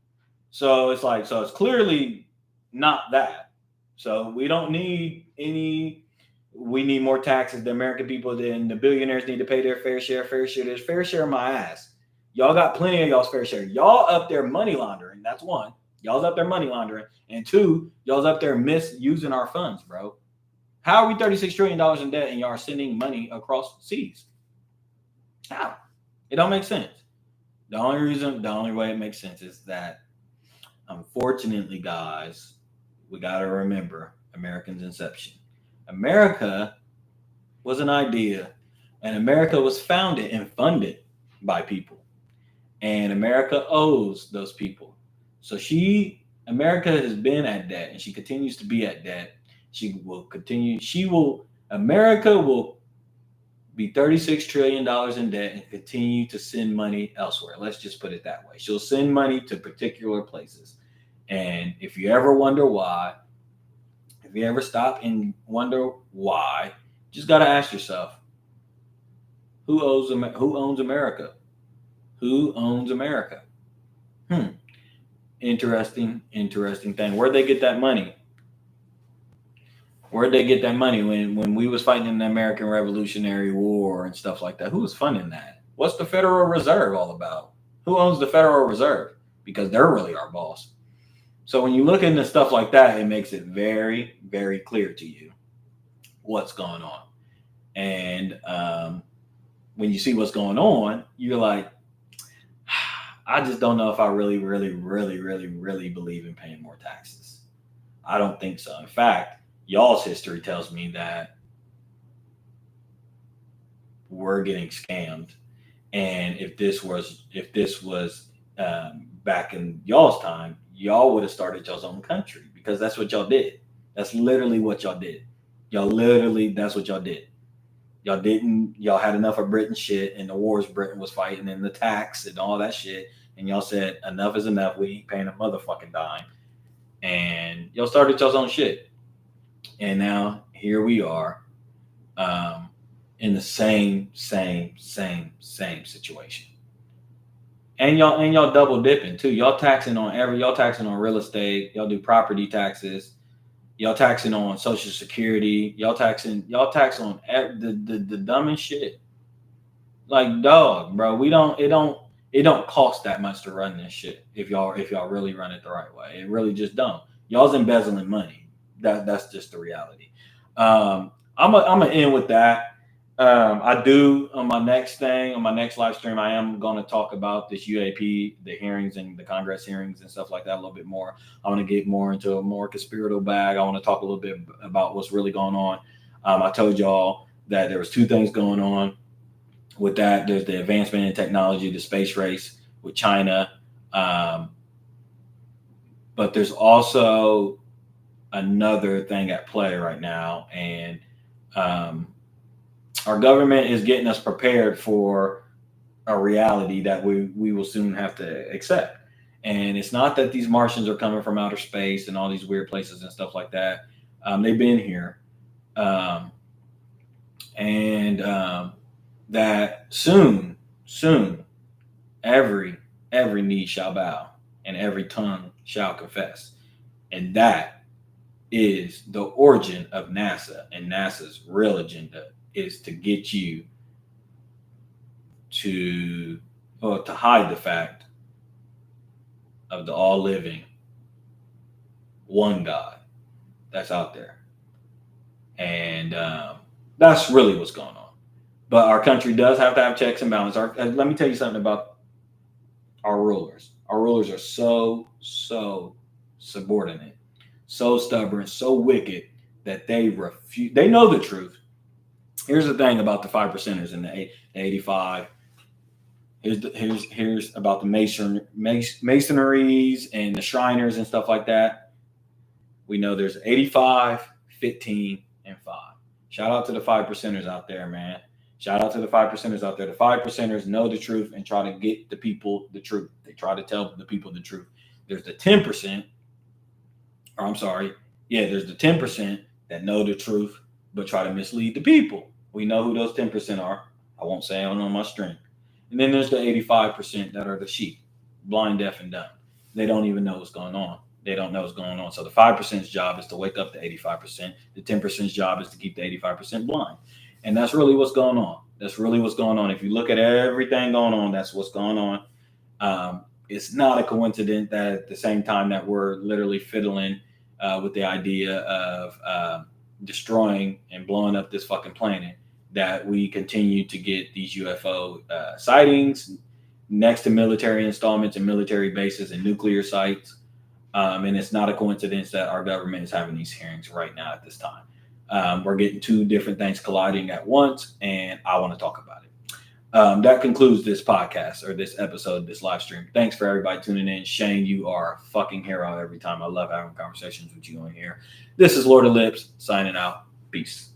So it's like, so it's clearly not that. So we don't need any. We need more taxes. The American people, then the billionaires need to pay their fair share. There's fair share of my ass. Y'all got plenty of y'all's fair share. Y'all up there money laundering. That's one. Y'all's up there money laundering. And two, y'all's up there misusing our funds, bro. How are we $36 trillion in debt and y'all are sending money across seas? How? It don't make sense. The only way it makes sense is that, unfortunately, guys, we got to remember America's inception. America was an idea, and America was founded and funded by people, and America owes those people. So America has been at debt, and she continues to be at debt. America will be $36 trillion in debt and continue to send money elsewhere. Let's just put it that way. She'll send money to particular places. And if you ever wonder why, if you ever stop and wonder why, just got to ask yourself, who owns America? Who owns America? Interesting thing. Where'd they get that money? Where'd they get that money when we was fighting in the American Revolutionary War and stuff like that? Who was funding that? What's the Federal Reserve all about? Who owns the Federal Reserve? Because they're really our boss. So when you look into stuff like that, it makes it very, very clear to you what's going on. And when you see what's going on, you're like, I just don't know if I really believe in paying more taxes. I don't think so. In fact, y'all's history tells me that we're getting scammed. And if this was back in y'all's time, y'all would have started y'all's own country, because that's what y'all did. That's literally what y'all did. That's what y'all did. Y'all had enough of Britain shit and the wars Britain was fighting and the tax and all that shit. And y'all said, enough is enough. We ain't paying a motherfucking dime. And y'all started y'all's own shit. And now here we are in the same situation. And y'all double dipping too. Y'all taxing on real estate. Y'all do property taxes. Y'all taxing on Social Security. Y'all tax on the dumbest shit. Like, dog, bro, it don't cost that much to run this shit if y'all really run it the right way. It really just don't. Y'all's embezzling money. That's just the reality. I'm gonna end with that. I do on my next live stream, I am going to talk about this UAP, the hearings and the Congress hearings and stuff like that a little bit more. I want to get more into a more conspiratorial bag. I want to talk a little bit about what's really going on. I told y'all that there was two things going on with that. There's the advancement in technology, the space race with China. But there's also another thing at play right now. And our government is getting us prepared for a reality that we will soon have to accept. And it's not that these Martians are coming from outer space and all these weird places and stuff like that. They've been here. That soon, every knee shall bow and every tongue shall confess. And that is the origin of NASA, and NASA's real agenda is to get you to hide the fact of the all living one God that's out there. And that's really what's going on. But our country does have to have checks and balances. Let me tell you something about our rulers. Our rulers are so subordinate, so stubborn, so wicked that they refuse. They know the truth. Here's the thing about the 5%ers and the 85. Here's about the masonries and the Shriners and stuff like that. We know there's 85, 15, and 5. Shout out to the 5%ers out there, man. Shout out to the 5%ers out there. The 5%ers know the truth and try to get the people the truth. They try to tell the people the truth. There's the 10%, or I'm sorry, there's the 10% that know the truth but try to mislead the people. We know who those 10% are. I won't say it on my stream. And then there's the 85% that are the sheep, blind, deaf, and dumb. They don't even know what's going on. They don't know what's going on. So the 5%'s job is to wake up the 85%. The 10%'s job is to keep the 85% blind. And that's really what's going on. That's really what's going on. If you look at everything going on, that's what's going on. It's not a coincidence that at the same time that we're literally fiddling with the idea of destroying and blowing up this fucking planet, that we continue to get these UFO sightings next to military installments and military bases and nuclear sites. And it's not a coincidence that our government is having these hearings right now at this time. We're getting two different things colliding at once, and I want to talk about it. That concludes this podcast or this episode, this live stream. Thanks for everybody tuning in. Shane, you are a fucking hero every time. I love having conversations with you on here. This is Lord of Lips signing out. Peace.